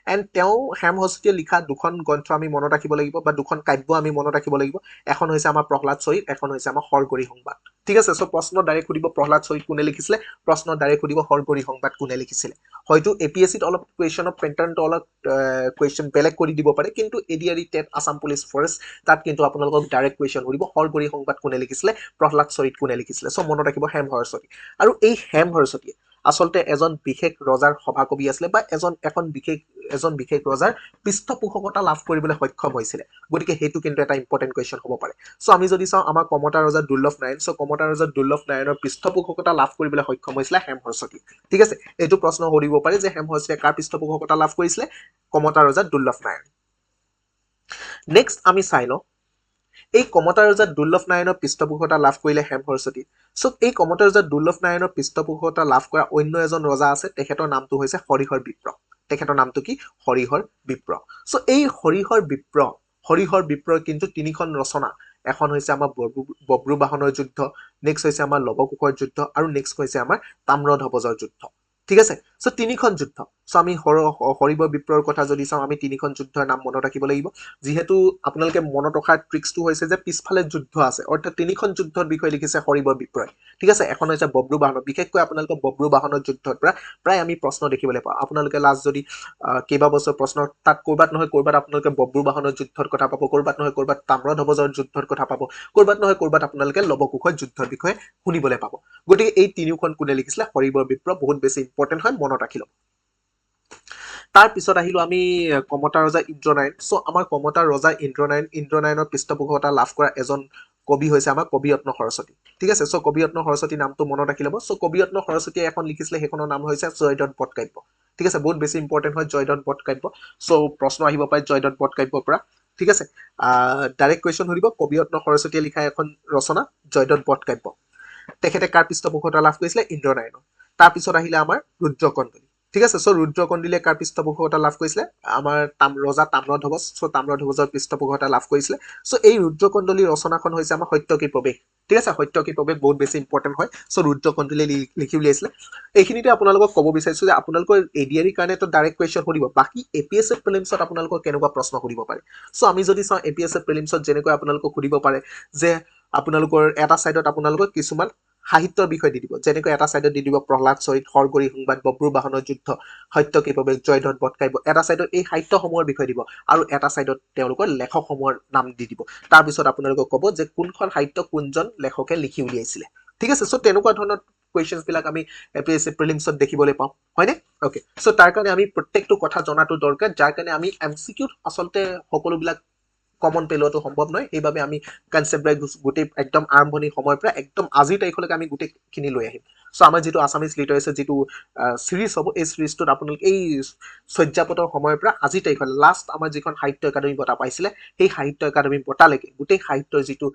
এণ্ড তেওঁ হেম সৰস্বতীয়ে লিখা দুখন গ্ৰন্থ আমি মনত ৰাখিব লাগিব বা দুখন কাব্য আমি মনত ৰাখিব লাগিব এখন হৈছে আমাৰ প্ৰহ্লাদ চৰিত এখন হৈছে আমাৰ হৰগৌৰী সংবাদ ঠিক আছে সো প্ৰশ্ন ডাইৰেক্ট সুধিব প্ৰহ্লাদ চৰিত কোনে লিখিছিলে প্ৰশ্ন ডাইৰেক্ট সুধিব হৰগৌৰী সংবাদ কোনে লিখিছিলে হয়তো এপিএছচিত অলপ কুৱেশ্যনৰ পেটাৰ্ণটো অলপ কুৱেশ্যন বেলেগ কৰি দিব পাৰে কিন্তু ADRE TET Assam police forest তাত কিন্তু আপোনালোকক ডাইৰেক্ট কুৱেশ্যন সুধিব হৰগৌৰী সংবাদ কোনে লিখিছিলে প্ৰহ্লাদ চৰিত কোনে লিখিছিলে সো মনত ৰাখিব হেম সৰস্বতী আৰু এই হেম সৰস্বতীয়ে আচলতে এজন বিশেষ ৰজাৰ সভাকবি আছিলে বা এজন বিশেষ ৰজাৰ পৃষ্ঠপোষকতা লাভ কৰিবলৈ সক্ষম হৈছিলে গতিকে সেইটো কিন্তু এটা ইম্পৰ্টেণ্ট কুৱেশ্যন হ'ব পাৰে সো আমি যদি চাওঁ আমাৰ কমতা ৰজা দুৰ্লভ নাৰায়ণ সো কমতা ৰজা দুৰ্লভ নাৰায়ণৰ পৃষ্ঠপোষকতা লাভ কৰিবলৈ সক্ষম হৈছিলে হেম সৰস্বতী ঠিক আছে এইটো প্ৰশ্ন সুধিব পাৰে যে হেম সৰস্বতীয়ে কাৰ পৃষ্ঠপোষকতা লাভ কৰিছিলে কমতা ৰজা দুৰ্লভ নাৰায়ণ নেক্সট আমি চাই লওঁ এই কমতা ৰজা দুৰ্লভ নাৰায়ণৰ পৃষ্ঠপোষকতা লাভ কৰিলে হেম সৰস্বতী সো এই কমতা ৰজা দুৰ্লভ নাৰায়ণৰ পৃষ্ঠপোষকতা লাভ কৰা অন্য এজন ৰজা আছে তেখেতৰ নামটো হৈছে হৰিহৰ বিপ্ৰ তেখেতৰ নামটো কি হৰিহৰ বিপ্ৰ সো এই হৰিহৰ বিপ্ৰৰ কিন্তু তিনিখন ৰচনা এখন হৈছে আমাৰ বব্ৰুবাহনৰ যুদ্ধ নেক্সট হৈছে আমাৰ লৱকুশৰ যুদ্ধ আৰু নেক্সট হৈছে আমাৰ তাম্ৰধ্বজৰ যুদ্ধ ঠিক আছে সো তিনিখন যুদ্ধ সো আমি হৰিব বিপ্ৰৰ কথা যদি চাওঁ আমি তিনিখন যুদ্ধৰ নাম মনত ৰাখিব লাগিব যিহেতু আপোনালোকে মনত ৰখাৰ ট্ৰিক্সটো হৈছে যে পিছফালে যুদ্ধ আছে অৰ্থাৎ তিনিখন যুদ্ধৰ বিষয়ে লিখিছে হৰিব বিপ্ৰই ঠিক আছে এখন হৈছে বব্ৰুবাহনৰ বিশেষকৈ আপোনালোকে বব্ৰুবাহনৰ যুদ্ধৰ পৰা প্ৰায় আমি প্ৰশ্ন দেখিবলৈ পাওঁ আপোনালোকে লাষ্ট যদি কেইবাবছৰ প্ৰশ্ন তাত কৰবাত নহয় কৰবাত আপোনালোকে বব্ৰুবাহনৰ যুদ্ধৰ কথা পাব কৰবাত নহয় কৰবাত তাম্ৰধ্বজৰ যুদ্ধৰ কথা পাব কৰবাত নহয় কৰবাত আপোনালোকে লৱকুশৰ যুদ্ধৰ বিষয়ে শুনিবলৈ পাব গতিকে এই তিনিওখন কোনে লিখিছিলে হৰিব বিপ্ৰ বহুত বেছি ইম্পৰ্টেণ্ট হয় মনত ৰাখি লওক তাৰ পিছত আহিলো আমি কমতা ৰজা ইন্দ্ৰনাৰায়ণ সো আমাৰ কমতা ৰজা ইন্দ্ৰনাৰায়ণৰ পৃষ্ঠপোষকতা লাভ কৰা এজন কবি হৈছে আমাৰ কবিৰত্ন সৰস্বতী ঠিক আছে সো কবিৰত্ন সৰস্বতী নামটো মনত ৰাখি ল'ব সো কবিৰত্ন সৰস্বতীয়ে এখন লিখিছিলে সেইখনৰ নাম হৈছে জয়দত্ত বটকাব্য ঠিক আছে বহুত বেছি ইম্পৰ্টেণ্ট হয় জয়দত্ত বটকাব্য সো প্ৰশ্ন আহিব পাৰে জয়দত্ত বটকাব্যৰ পৰা ঠিক আছে ডাইৰেক্ট কুৱেশ্যন সুধিব কবিৰত্ন সৰস্বতীয়ে লিখা এখন ৰচনা জয়দত্ত বটকাব্য তেখেতে কাৰ পৃষ্ঠপোষকতা লাভ কৰিছিলে ইন্দ্ৰনাৰায়ণৰ তাৰপিছত আহিলে আমাৰ ৰুদ্ৰকন্দলী ঠিক আছে সো ৰুদ্ৰকন্দলীয়ে কাৰ পৃষ্ঠপোষকতা লাভ কৰিছিলে আমাৰ ৰজা তাম্ৰধ্বজ সো তাম্ৰধ্বজৰ পৃষ্ঠপোষকতা লাভ কৰিছিলে সো এই ৰুদ্ৰকন্দলী ৰচনাখন হৈছে আমাৰ সত্যকী প্ৰৱেশ ঠিক আছে সত্যকী প্ৰৱেশ বহুত বেছি ইম্পৰ্টেণ্ট হয় সো ৰুদ্ৰকন্দলীয়ে লিখি উলিয়াইছিলে এইখিনিতে আপোনালোকক ক'ব বিচাৰিছো যে আপোনালোকৰ এডিআৰিৰ কাৰণেতো ডাইৰেক্ট কুৱেশ্যন সুধিব বাকী এপিএছচি প্ৰিলিমছত আপোনালোকৰ কেনেকুৱা প্ৰশ্ন সুধিব পাৰে সো আমি যদি চাওঁ এপিএছচি প্ৰিলিমছত যেনেকৈ আপোনালোকক সুধিব পাৰে যে আপোনালোকৰ এটা চাইডত আপোনালোকৰ কিছুমান সাহিত্যৰ বিষয় দি দিব যেনেকৈ এটা চাইডত দি দিব প্ৰহ্লাদ চৰিত হৰগৌৰী সংবাদ বব্ৰুবাহনৰ যুদ্ধ সত্যকী প্ৰৱেশ জয়দত্ত বটকাব্য এটা চাইডত এই সাহিত্যসমূহৰ বিষয় দিব আৰু এটা চাইডত তেওঁলোকৰ লেখকসমূহৰ নাম দি দিব তাৰপিছত আপোনালোকক ক'ব যে কোনখন সাহিত্য কোনজন লেখকে লিখি উলিয়াইছিলে ঠিক আছে সো তেনেকুৱা ধৰণৰ কুৱেশ্যনছ বিলাক আমি এপিএছচি প্ৰিলিমছত দেখিবলৈ পাওঁ হয়নে অ'কে চ' তাৰ কাৰণে আমি প্ৰত্যেকটো কথা জনাটো দৰকাৰ যাৰ কাৰণে আমি এমচিকিউত আচলতে সকলোবিলাক কমন পেলোৱাটো সম্ভৱ নহয় সেইবাবে আমি কনচেপ্ট গোটেই একদম আৰম্ভণি সময়ৰ পৰা একদম আজিৰ তাৰিখলৈকে আমি গোটেইখিনি লৈ আহিম চ' আমাৰ যিটো আছামিজ লিটাৰেচাৰ যিটো চিৰিজ হ'ব এই চিৰিজটোত আপোনালোকে এই শয্যাপতৰ সময়ৰ পৰা আজিৰ তাৰিখলৈ লাষ্ট আমাৰ যিখন সাহিত্য একাডেমী বঁটা পাইছিলে সেই সাহিত্য একাডেমী বঁটালৈকে গোটেই সাহিত্যৰ যিটো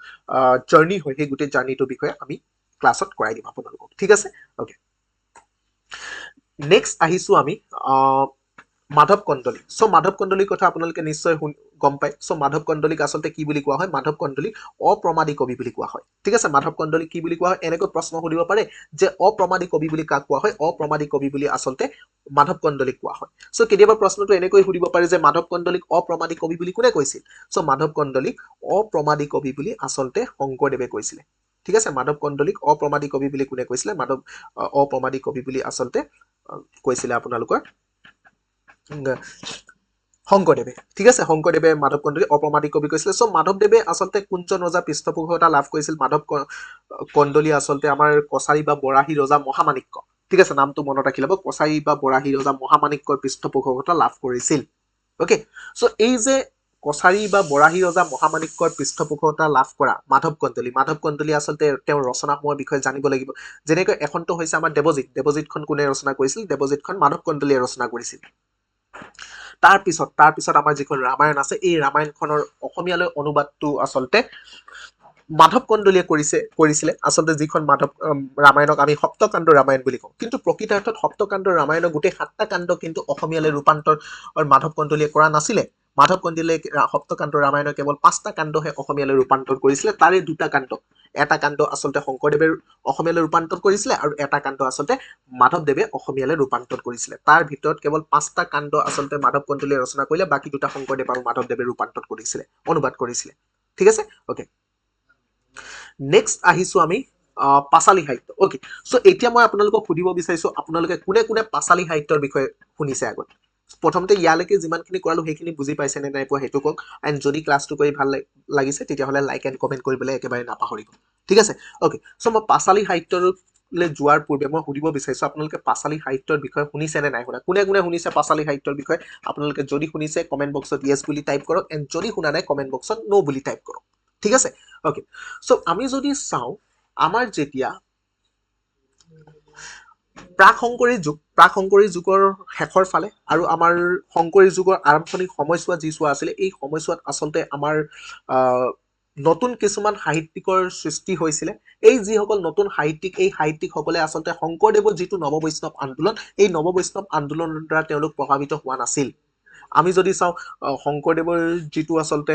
জাৰ্ণি হয় সেই গোটেই জাৰ্ণিটোৰ বিষয়ে আমি ক্লাছত কৰাই দিম আপোনালোকক ঠিক আছে অ'কে নেক্সট আহিছো আমি মাধৱ কন্দলী চ' মাধৱ কন্দলীৰ কথা আপোনালোকে নিশ্চয় গম পায় চ' মাধৱ কন্দলীক আচলতে কি বুলি কোৱা হয় মাধৱ কন্দলীক অপ্ৰমাদী কবি বুলি কোৱা হয় ঠিক আছে মাধৱ কন্দলীক কি বুলি কোৱা হয় এনেকৈ প্ৰশ্ন সুধিব পাৰে যে অপ্ৰমাদী কবি বুলি কাক কোৱা হয় অপ্ৰমাদী কবি বুলি আচলতে মাধৱ কন্দলীক কোৱা হয় চ' কেতিয়াবা প্ৰশ্নটো এনেকৈ সুধিব পাৰে যে মাধৱ কন্দলীক অপ্ৰমাদী কবি বুলি কোনে কৈছিল চ' মাধৱ কন্দলীক অপ্ৰমাদী কবি বুলি আচলতে শংকৰদেৱে কৈছিলে ঠিক আছে মাধৱ কন্দলীক অপ্ৰমাদী কবি বুলি কোনে কৈছিলে অপ্ৰমাদী কবি বুলি আচলতে কৈছিলে আপোনালোকৰ শংকৰদেৱে ঠিক আছে শংকৰদেৱে মাধৱ কন্দলী অপ্ৰমাদী কবি কৈছিলে চ' মাধৱদেৱে আচলতে কোনজন ৰজা পৃষ্ঠপোষকতা লাভ কৰিছিল মাধৱ কন্দলী আচলতে আমাৰ কছাৰী বা বৰাহী ৰজা মহামাণিক্য ঠিক আছে নামটো মনত ৰাখি ল'ব কছাৰী বা বৰাহী ৰজা মহামাণিক্যৰ পৃষ্ঠপোষকতা লাভ কৰিছিল অ'কে চ' এই যে কছাৰী বা বৰাহী ৰজা মহামাণিক্যৰ পৃষ্ঠপোষকতা লাভ কৰা মাধৱ কন্দলী আচলতে তেওঁৰ ৰচনাসমূহৰ বিষয়ে জানিব লাগিব যেনেকৈ এখনটো হৈছে আমাৰ দেৱজিৎখন কোনে ৰচনা কৰিছিল দেৱজিৎখন মাধৱ কন্দলীয়ে ৰচনা কৰিছিল তাৰপিছত আমাৰ যিখন ৰামায়ণ আছে এই ৰামায়ণখনৰ অসমীয়ালৈ অনুবাদটো আচলতে মাধৱ কন্দলীয়ে কৰিছিলে আচলতে যিখন ৰামায়ণক আমি সপ্তকাণ্ড ৰামায়ণ বুলি কওঁ কিন্তু প্ৰকৃতাৰ্থত সপ্তকাণ্ড ৰামায়ণৰ গোটেই 7টা কাণ্ড কিন্তু অসমীয়ালৈ ৰূপান্তৰ মাধৱ কন্দলীয়ে কৰা নাছিলে মাধৱ কন্দলীয়ে সপ্তকাণ্ড ৰামায়ণৰ কেৱল 5টা কাণ্ডহে অসমীয়ালৈ ৰূপান্তৰ কৰিছিলে তাৰে 2টা কাণ্ড এটা কাণ্ড আচলতে শংকৰদেৱে অসমীয়ালৈ ৰূপান্তৰ কৰিছিলে আৰু এটা কাণ্ড আচলতে মাধৱদেৱে অসমীয়ালৈ ৰূপান্তৰ কৰিছিলে তাৰ ভিতৰত কেৱল 5টা কাণ্ড আচলতে মাধৱ কন্দলীয়ে ৰচনা কৰিলে বাকী 2টা শংকৰদেৱ আৰু মাধৱদেৱে ৰূপান্তৰ কৰিছিলে অনুবাদ কৰিছিলে ঠিক আছে অ'কে নেক্সট আহিছো আমি পাঁচালী সাহিত্য অ'কে চ' এতিয়া মই আপোনালোকক সুধিব বিচাৰিছো আপোনালোকে কোনে কোনে পাঁচালী সাহিত্যৰ বিষয়ে শুনিছে আগত প্ৰথমতে ইয়ালৈকে যিমানখিনি কৰালো সেইখিনি বুজি পাইছে নে নাই পোৱা সেইটো কওক এণ্ড যদি ক্লাছটো কৰি ভাল লাগিছে তেতিয়াহ'লে লাইক এণ্ড কমেণ্ট কৰিবলৈ একেবাৰে নাপাহৰিব ঠিক আছে অ'কে চ' মই পাঁচালী সাহিত্যলৈ যোৱাৰ পূৰ্বে মই সুধিব বিচাৰিছো আপোনালোকে পাঁচালী সাহিত্যৰ বিষয়ে শুনিছে নে নাই শুনা কোনে কোনে শুনিছে পাঁচালী সাহিত্যৰ বিষয়ে আপোনালোকে যদি শুনিছে কমেণ্ট বক্সত য়েছ বুলি টাইপ কৰক এণ্ড যদি শুনা নাই কমেণ্ট বক্সত ন' বুলি টাইপ কৰক ঠিক আছে অ'কে চ' আমি যদি চাওঁ আমাৰ যেতিয়া প্ৰাক শংকৰী যুগৰ শেষৰ ফালে আৰু আমাৰ শংকৰী যুগৰ আৰম্ভণিৰ সময়ছোৱা যি চোৱা আছিলে এই সময়ছোৱাত আচলতে আমাৰ নতুন কিছুমান সাহিত্যিকৰ সৃষ্টি হৈছিলে এই যিসকল নতুন সাহিত্যিক এই সাহিত্যিকসকলে আচলতে শংকৰদেৱৰ যিটো নৱবৈষ্ণৱ আন্দোলন এই নৱবৈষ্ণৱ আন্দোলনৰ দ্বাৰা তেওঁলোক প্ৰভাৱিত হোৱা নাছিল আমি যদি চাওঁ শংকৰদেৱৰ যিটো আচলতে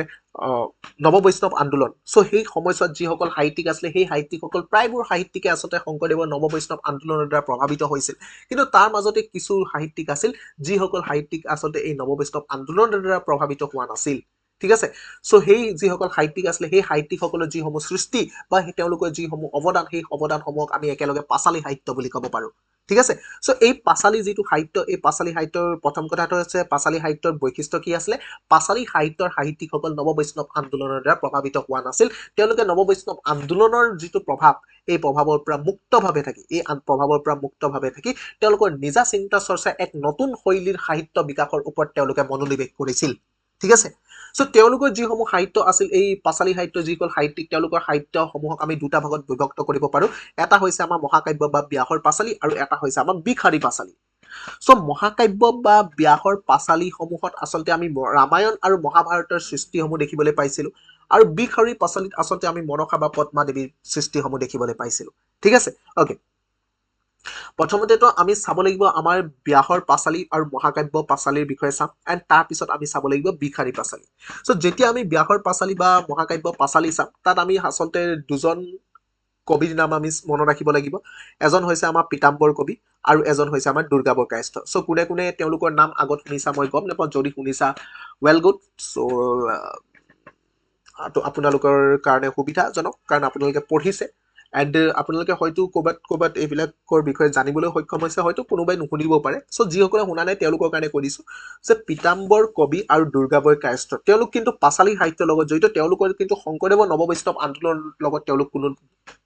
নৱবৈষ্ণৱ আন্দোলন চ' সেই সময়ছোৱাত যিসকল সাহিত্যিক আছিলে সেই সাহিত্যিকসকল প্ৰায়বোৰ সাহিত্যিকে আচলতে শংকৰদেৱৰ নৱবৈষ্ণৱ আন্দোলনৰ দ্বাৰা প্ৰভাৱিত হৈছিল কিন্তু তাৰ মাজতে কিছু সাহিত্যিক আছিল যিসকল সাহিত্যিক আচলতে এই নৱবৈষ্ণৱ আন্দোলনৰ দ্বাৰা প্ৰভাৱিত হোৱা নাছিল ঠিক আছে চ' সেই যিসকল সাহিত্যিক আছিলে সেই সাহিত্যিকসকলৰ যিসমূহ সৃষ্টি বা তেওঁলোকৰ যিসমূহ অৱদান সেই অৱদানসমূহক আমি একেলগে পাঁচালী সাহিত্য বুলি ক'ব পাৰো ঠিক আছে চ' এই পাঁচালী যিটো সাহিত্য এই পাঁচালী সাহিত্যৰ প্ৰথম কথাটো হৈছে পাঁচালী সাহিত্যৰ বৈশিষ্ট্য কি আছিলে পাঁচালী সাহিত্যৰ সাহিত্যিকসকল নৱবৈষ্ণৱ আন্দোলনৰ দ্বাৰা প্ৰভাৱিত হোৱা নাছিল তেওঁলোকে নৱবৈষ্ণৱ আন্দোলনৰ যিটো প্ৰভাৱ এই প্ৰভাৱৰ পৰা মুক্তভাৱে থাকি তেওঁলোকৰ নিজা চিন্তা চৰ্চা এক নতুন শৈলীৰ সাহিত্য বিকাশৰ ওপৰত তেওঁলোকে মনোনিৱেশ কৰিছিল ঠিক আছে চ' তেওঁলোকৰ যিসমূহ সাহিত্য আছিল এই পাঁচালী সাহিত্যৰ যিসকল সাহিত্যিক তেওঁলোকৰ সাহিত্যসমূহক আমি 2টা ভাগত বিভক্ত কৰিব পাৰো এটা হৈছে আমাৰ মহাকাব্য বা ব্যাসৰ পাঁচালী আৰু এটা হৈছে আমাৰ বিখাৰী পাঁচালী চ' মহাকাব্য বা ব্যাসৰ পাঁচালীসমূহত আচলতে আমি ৰামায়ণ আৰু মহাভাৰতৰ সৃষ্টিসমূহ দেখিবলৈ পাইছিলো আৰু বিখাৰী পাঁচালীত আচলতে আমি মনসা বা পদ্মা দেৱীৰ সৃষ্টিসমূহ দেখিবলৈ পাইছিলো ঠিক আছে অ'কে প্ৰথমতেতো আমি চাব লাগিব আমাৰ ব্যাসৰ পাঁচালী আৰু মহাকাব্য পাঁচালীৰ বিষয়ে চাম এণ্ড তাৰপিছত আমি চাব লাগিব বিখাৰী পাঁচালী চ' যেতিয়া আমি ব্যাসৰ পাঁচালী বা মহাকাব্য পাঁচালী চাম তাত আমি আচলতে দুজন কবিৰ নাম আমি মনত ৰাখিব লাগিব এজন হৈছে আমাৰ পীতাম্বৰ কবি আৰু এজন হৈছে আমাৰ দুৰ্গাবৰ কায়স্থ চ' কোনে কোনে তেওঁলোকৰ নাম আগত শুনিছা মই গম নাপাওঁ যদি শুনিছা ৱেল গুড চ' আপোনালোকৰ কাৰণে সুবিধাজনক কাৰণ আপোনালোকে পঢ়িছে এণ্ড আপোনালোকে হয়তো ক'ৰবাত এইবিলাকৰ বিষয়ে জানিবলৈ সক্ষম হৈছে, হয়তো কোনোবাই নুশুনিব পাৰে। চ' যিসকলে শুনা নাই তেওঁলোকৰ কাৰণে কৈ দিছোঁ যে পীতাম্বৰ কবি আৰু দুৰ্গাবৈ কায়স্থ তেওঁলোক কিন্তু পাঁচালী সাহিত্যৰ লগত জড়িত। তেওঁলোকৰ কিন্তু শংকৰদেৱৰ নৱবৈষ্ণৱ আন্দোলনৰ লগত তেওঁলোক কোনো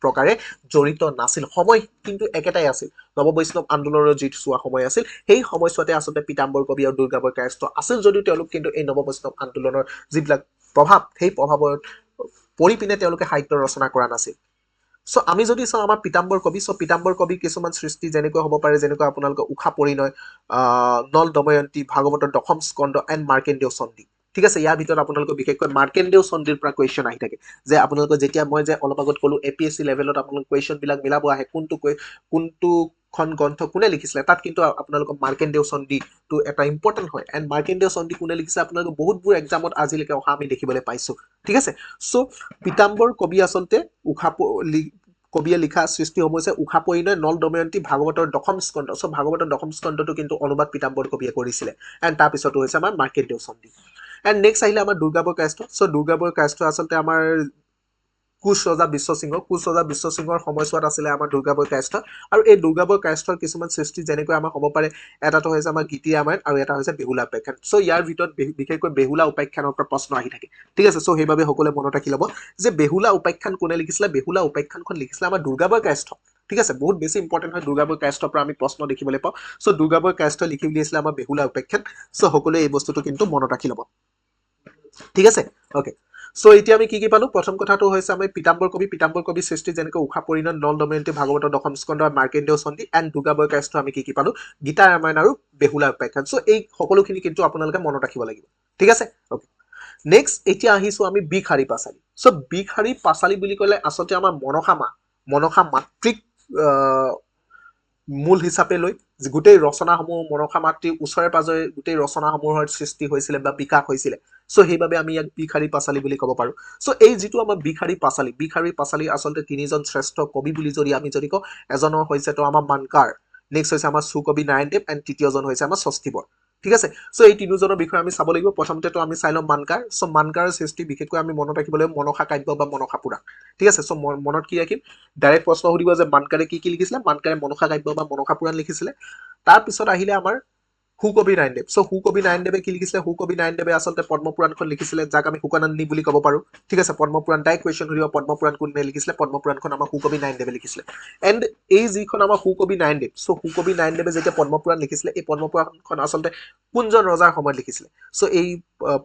প্ৰকাৰে জড়িত নাছিল। সময় কিন্তু একেটাই আছিল। নৱবৈষ্ণৱ আন্দোলনৰ যিটো চোৱা সময় আছিল, সেই সময়ছোৱাতে আচলতে পীতাম্বৰ কবি আৰু দুৰ্গাবৈ কায়স্থ আছিল যদিও তেওঁলোক কিন্তু এই নৱবৈষ্ণৱ আন্দোলনৰ যিবিলাক প্ৰভাৱ, সেই প্ৰভাৱৰ পৰি পিনে তেওঁলোকে সাহিত্য ৰচনা কৰা নাছিল। চ' আমি যদি চাওঁ আমাৰ পীতাম্বৰ কবি, চ' পীতাম্বৰ কবি কিছুমান সৃষ্টি যেনেকৈ হ'ব পাৰে, যেনেকৈ আপোনালোকে উষা পৰিণয়, নল দময়ন্তী, ভাগৱতৰ দশম স্কন্ধ এণ্ড মাৰ্কেন্দ্ৰেয় চণ্ডী। ঠিক আছে, ইয়াৰ ভিতৰত আপোনালোকৰ বিশেষকৈ মাৰ্কেন্দ্ৰেয় চণ্ডীৰ পৰা কুৱেশ্যন আহি থাকে। যে আপোনালোকৰ যেতিয়া মই যে অলপ আগত ক'লো APSC লেভেলত আপোনালোক কুৱেশ্যনবিলাক মিলাব আহে, কোনটোখন গ্ৰন্থ কোনে লিখিছিলে, তাত কিন্তু আপোনালোকৰ মাৰ্কেন্দ্ৰেয় চণ্ডীটো এটা ইম্পৰ্টেণ্ট হয়। এণ্ড মাৰ্কেন্দ্ৰেয় চণ্ডী কোনে লিখিছে আপোনালোকে বহুতবোৰ এক্সামত আজিলৈকে অহা আমি দেখিবলৈ পাইছোঁ। ঠিক আছে, চ' পীতাম্বৰ কবি আচলতে কবিয়ে লিখা সৃষ্টিসমূহ হৈছে উষা পৰিণয়, নল দময়ন্তী, ভাগৱতৰ দশম স্কন্ধ। চ' ভাগৱতৰ দশম স্কন্ধটো কিন্তু অনুবাদ পীতাম্বৰ কবিয়ে কৰিছিলে। এণ্ড তাৰপিছতো হৈছে আমাৰ মাৰ্কেন্দ্ৰেয় চণ্ডী। এণ্ড নেক্সট আহিলে আমাৰ দুৰ্গাবৈ কায়স্থ। চ' দুৰ্গাবৈ কায়স্থ আচলতে আমাৰ কোচ ৰজা বিশ্বসিংহৰ সময়ছোৱাত আছিলে আমাৰ দুৰ্গাবৈ কায়স্থ। আৰু এই দুৰ্গাবৈ কায়স্থৰ কিছুমান সৃষ্টি যেনেকৈ আমাৰ হ'ব পাৰে, এটাটো হৈছে আমাৰ গীতি ৰামায়ণ আৰু এটা হৈছে বেহুলা উপাখ্যান। চ' ইয়াৰ ভিতৰত বিশেষকৈ বেহুলা উপাখ্যানৰ পৰা প্ৰশ্ন আহি থাকে। ঠিক আছে, চ' সেইবাবে সকলোৱে মনত ৰাখি ল'ব যে বেহুলা উপাখ্যান কোনে লিখিছিলে। বেহুলা উপাখ্যানখন লিখিছিলে আমাৰ দুৰ্গাবৈ কায়স্থ। ঠিক আছে, বহুত বেছি ইম্পৰ্টেণ্ট হয়, দুৰ্গাবৈ কায়স্থৰ পৰা আমি প্ৰশ্ন দেখিবলৈ পাওঁ। চ' দুৰ্গাবৈ কায়স্থ লিখি উলিয়াইছিলে আমাৰ বেহুলা উপাখ্যান। চ' সকলোৱে এই বস্তুটো কিন্তু মনত ৰাখি ল'ব। ঠিক আছে, অ'কে। চ' এতিয়া আমি কি পালো? প্ৰথম কথাটো হৈছে আমি পীতাম্বৰ কবি সৃষ্টি যেনেকৈ উষা পৰিণয়, নল দময়ন্তী, ভাগৱতৰ দশম স্কন্ধ, মাৰ্কেন্দ্ৰেয় চণ্ডী এণ্ড দুৰ্গাবৈ কায়স্থ আমি কি পালো? গীতা ৰামায়ণ আৰু বেহুলা উপাখ্যান। চ' এই সকলোখিনি কিন্তু আপোনালোকে মনত ৰাখিব লাগিব। ঠিক আছে, অ'কে। নেক্সট এতিয়া আহিছোঁ আমি বিখাৰী পাঁচালী। চ' বিখাৰী পাঁচালী বুলি ক'লে আচলতে আমাৰ মনসা মাতৃক মূল হিচাপে লৈ গোটেই ৰচনাসমূহ মনসা মাতৃৰ ওচৰে পাজৰে গোটেই ৰচনাসমূহৰ সৃষ্টি হৈছিলে বা বিকাশ হৈছিলে। চ' সেইবাবে আমি ইয়াক বিখাৰী পাঁচালী বুলি ক'ব পাৰোঁ। চ' এই যিটো আমাৰ বিখাৰী পাঁচালী আচলতে তিনিজন শ্ৰেষ্ঠ কবি বুলি আমি যদি কওঁ, এজনৰ হৈছে তো আমাৰ মানকাৰ, নেক্সট হৈছে আমাৰ চুকবি নাৰায়ণদেৱ এণ্ড তৃতীয়জন হৈছে আমাৰ ষষ্ঠীবৰ। ঠিক আছে, চ' এই তিনিজনৰ বিষয়ে আমি চাব লাগিব। প্ৰথমতেতো আমি চাই ল'ম মানকাৰ। চ' মানকাৰৰ সৃষ্টি বিশেষকৈ আমি মনত ৰাখিব লাগিব মনসা কাব্য বা মনসা পুৰাণ। ঠিক আছে, চ' মনত কি ৰাখিম? ডাইৰেক্ট প্ৰশ্ন সুধিব যে মানকাৰে কি লিখিছিলে? মানকাৰে মনসা কাব্য বা মনসা পুৰাণ লিখিছিলে। তাৰপিছত আহিলে আমাৰ সুকবি নাৰায়ণদেৱ। চ' সুকবি নাৰায়ণদেৱে কি লিখিছিলে? সুকবি নাৰায়ণদেৱে আচলতে পদ্মপুৰাণখন লিখিছিলে, যাক আমি শুকানন্দী বুলি ক'ব পাৰোঁ। ঠিক আছে, পদ্মপুৰাণ ডাইৰেক্ট কুৱেশ্যন সুধিব পদ্মপুৰাণ কোনে লিখিছিলে? পদ্মপুৰাণখন আমাৰ সুকবি নাৰায়ণদেৱে লিখিছিলে। এণ্ড এই যিখন আমাৰ সুকবি নাৰায়ণদেৱ, চ' সুকবি নাৰায়ণদেৱে যেতিয়া পদ্মপুৰাণ লিখিছিলে, এই পদ্মপুৰাণখন আচলতে কোনজন ৰজাৰ সময়ত লিখিছিলে? চ' এই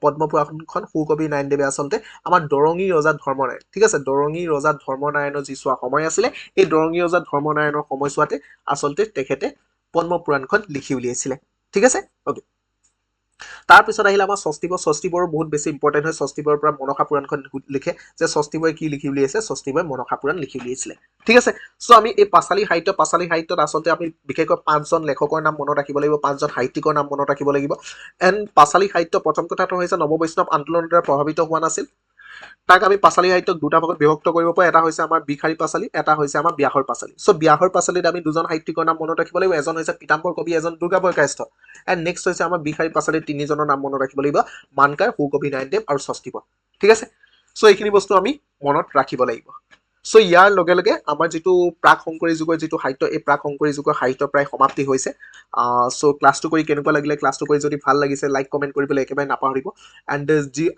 পদ্মপুৰাণখন সুকবি নাৰায়ণদেৱে আচলতে আমাৰ দৰঙী ৰজা ধৰ্মৰায়ণ। ঠিক আছে, দৰঙী ৰজা ধৰ্মৰায়ণৰ যি চোৱা সময় আছিলে, এই দৰঙী ৰজা ধৰ্মৰায়ণৰ সময়ছোৱাতে আচলতে তেখেতে পদ্মপুৰাণখন লিখি উলিয়াইছিলে। ঠিক আছে, অ'কে। তাৰপিছত আহিলে আমাৰ ষষ্ঠীবৰ বহুত বেছি ইম্পৰ্টেণ্ট হয়। ষষ্ঠীবৰৰ পৰা মনসা পুৰাণখন লিখে, যে ষষ্ঠীবৰে কি লিখি উলিয়াইছে? ষষ্ঠীবৰে মনসা পুৰাণ লিখি উলিয়াইছিলে। ঠিক আছে, চ' আমি এই পাঁচালী সাহিত্যত আচলতে আমি বিশেষকৈ 5জন লেখকৰ নাম মনত ৰাখিব লাগিব, 5জন সাহিত্যিকৰ নাম মনত ৰাখিব লাগিব। এণ্ড পাঁচালী সাহিত্য প্ৰথম কথাটো হৈছে নৱবৈষ্ণৱ আন্দোলনৰ দ্বাৰা প্ৰভাৱিত হোৱা নাছিল। তাক আমি পাঁচালী সাহিত্যক দুটা ভাগত বিভক্ত কৰিব পাৰোঁ। এটা হৈছে আমাৰ বিখাৰী পাঁচালী, এটা হৈছে আমাৰ ব্যাসৰ পাঁচালী। চ' ব্যাসৰ পাঁচালীত আমি দুজন সাহিত্যিকৰ নাম মনত ৰাখিব লাগিব, এজন হৈছে পীতাম্বৰ কবি, এজন দুৰ্গাবৈ কায়স্থ। এণ্ড নেক্সট হৈছে আমাৰ বিখাৰী পাঁচালীত তিনিজনৰ নাম মনত ৰাখিব লাগিব, মানকাৰ, সুকবি নাৰায়ণদেৱ আৰু ষষ্ঠীবৰ। ঠিক আছে, চ' এইখিনি বস্তু আমি মনত ৰাখিব লাগিব। চ' ইয়াৰ লগে লগে আমাৰ যিটো প্ৰাক শংকৰী যুগৰ যিটো সাহিত্য, এই প্ৰাক শংকৰী যুগৰ সাহিত্য প্ৰায় সমাপ্তি হৈছে। চ' ক্লাছটো কৰি কেনেকুৱা লাগিলে? ক্লাছটো কৰি যদি ভাল লাগিছে লাইক কমেণ্ট কৰিবলৈ একেবাৰে নাপাহৰিব। এণ্ড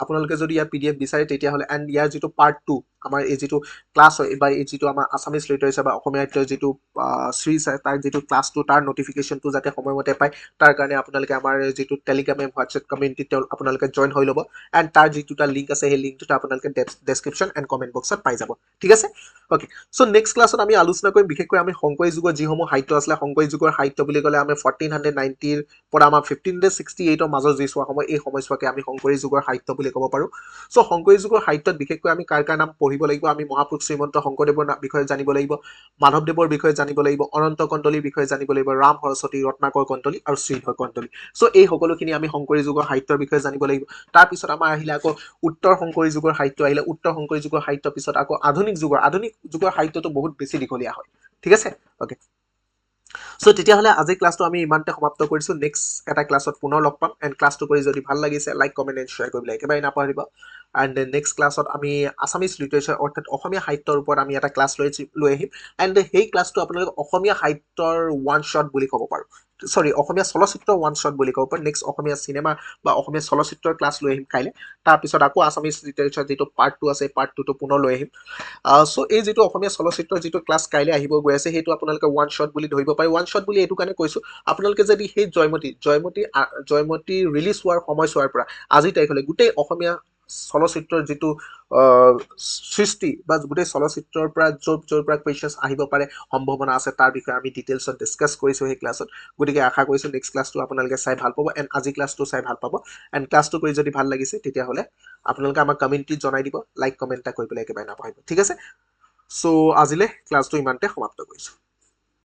আপোনালোকে যদি ইয়াৰ PDF বিচাৰে তেতিয়াহ'লে, এণ্ড ইয়াৰ যিটো পাৰ্ট 2 আমাৰ এই যিটো ক্লাছ হয় বা এই যিটো আমাৰ আছামিজ লিটাৰেচাৰ বা অসমীয়া সাহিত্যৰ যিটো চিৰিজ হয়, তাৰ যিটো ক্লাছ 2 তাৰ নটিফিকেশ্যনটো যাতে সময়মতে পায়, তাৰ কাৰণে আপোনালোকে আমাৰ যিটো টেলিগ্ৰাম হোৱাটছএপ কমিউনিটিত আপোনালোকে জইন হৈ ল'ব। এণ্ড তাৰ যিটো লিংক আছে, সেই লিংকটো আপোনালোকে ডেছক্ৰিপশ্যন এণ্ড কমেণ্ট বক্সত পাই যাব। ঠিক আছে, অ'কে। চ' নেক্সট ক্লাছত আমি আলোচনা কৰিম বিশেষকৈ আমি শংকৰী যুগৰ যিসমূহ সাহিত্য আছিলে, শংকৰী যুগৰ সাহিত্য বুলি ক'লে আমি 1490 পৰা আমাৰ 1568 মাজৰ যি চোৱা সময়, এই সময়ছোৱাকে আমি শংকৰী যুগৰ সাহিত্য বুলি ক'ব পাৰোঁ। চ' শংকৰী যুগৰ সাহিত্যত বিশেষকৈ আমি কাৰ নাম পঢ়িব লাগিব? আমি মহাপুৰুষ শ্ৰীমন্ত শংকৰদেৱৰ বিষয়ে জানিব লাগিব, মাধৱদেৱৰ বিষয়ে জানিব লাগিব, অনন্ত কণ্ডলীৰ বিষয়ে জানিব লাগিব, ৰাম সৰস্বতী, ৰত্নাকৰ কণ্ডলী আৰু শ্ৰীধৰ কণ্ডলী। চ' এই সকলোখিনি আমি শংকৰী যুগৰ সাহিত্যৰ বিষয়ে জানিব লাগিব। তাৰপিছত আমাৰ আহিলে আকৌ উত্তৰ শংকৰী যুগৰ সাহিত্য আহিলে, উত্তৰ শংকৰী যুগৰ সাহিত্যৰ পিছত আকৌ আধুনিক যুগৰ সাহিত্যটো বহুত বেছি দীঘলীয়া হয়। ঠিক আছে, অ'কে। সো তেতিয়াহ'লে আজি ক্লাছটো আমি ইমানতে সমাপ্ত কৰিছোঁ নেক্সট এটা ক্লাছত পুনৰ লগ পাম এণ্ড ক্লাছটো কৰি যদি ভাল লাগিছে লাইক কমেণ্ট এণ্ড শ্বেয়াৰ কৰিবলৈ একেবাৰে নাপাহৰিব এণ্ড নেক্সট ক্লাছত আমি আছামিজ লিটাৰেচাৰ অৰ্থাৎ অসমীয়া সাহিত্যৰ ওপৰত আমি এটা ক্লাছ লৈ আহিম এণ্ড সেই ক্লাছটো আপোনালোকে অসমীয়া সাহিত্যৰ ওৱান শ্বট বুলি ক'ব পাৰোঁ চৰি অসমীয়া চলচ্চিত্ৰৰ ওৱান শ্বট বুলি ক'ব পাৰোঁ নেক্সট অসমীয়া চিনেমা বা অসমীয়া চলচ্চিত্ৰৰ ক্লাছ লৈ আহিম কাইলৈ তাৰপিছত আকৌ আছামিজ লিটাৰেচাৰ যিটো পাৰ্ট 2 আছে পাৰ্ট 2টো পুনৰ লৈ আহিম চ' এই যিটো অসমীয়া চলচ্চিত্ৰৰ যিটো ক্লাছ কাইলৈ আহিব গৈ আছে সেইটো আপোনালোকে ওৱান শ্বট বুলি ধৰিব পাৰে ওৱান শ্বট বুলি এইটো কাৰণে কৈছোঁ আপোনালোকে যদি সেই জয়মতী ৰিলিজ হোৱাৰ সময়ছোৱাৰ পৰা আজিৰ তাৰিখলৈ গোটেই অসমীয়া চলচ্চিত্ৰৰ যিটো সৃষ্টি বা গোটেই চলচ্চিত্ৰৰ পৰা য'ৰ পৰা কুৱেশ্যনছ আহিব পাৰে সম্ভাৱনা আছে তাৰ বিষয়ে আমি ডিটেইলছত ডিছকাছ কৰিছোঁ সেই ক্লাছত গতিকে আশা কৰিছোঁ নেক্সট ক্লাছটো আপোনালোকে চাই ভাল পাব এণ্ড আজি ক্লাছটো চাই ভাল পাব এণ্ড ক্লাছটো কৰি যদি ভাল লাগিছে তেতিয়াহ'লে আপোনালোকে আমাক কমেণ্টত জনাই দিব লাইক কমেণ্ট এটা কৰিবলৈ একেবাৰে নাপাহৰিব ঠিক আছে চ' আজিলৈ ক্লাছটো ইমানতে সমাপ্ত কৰিছোঁ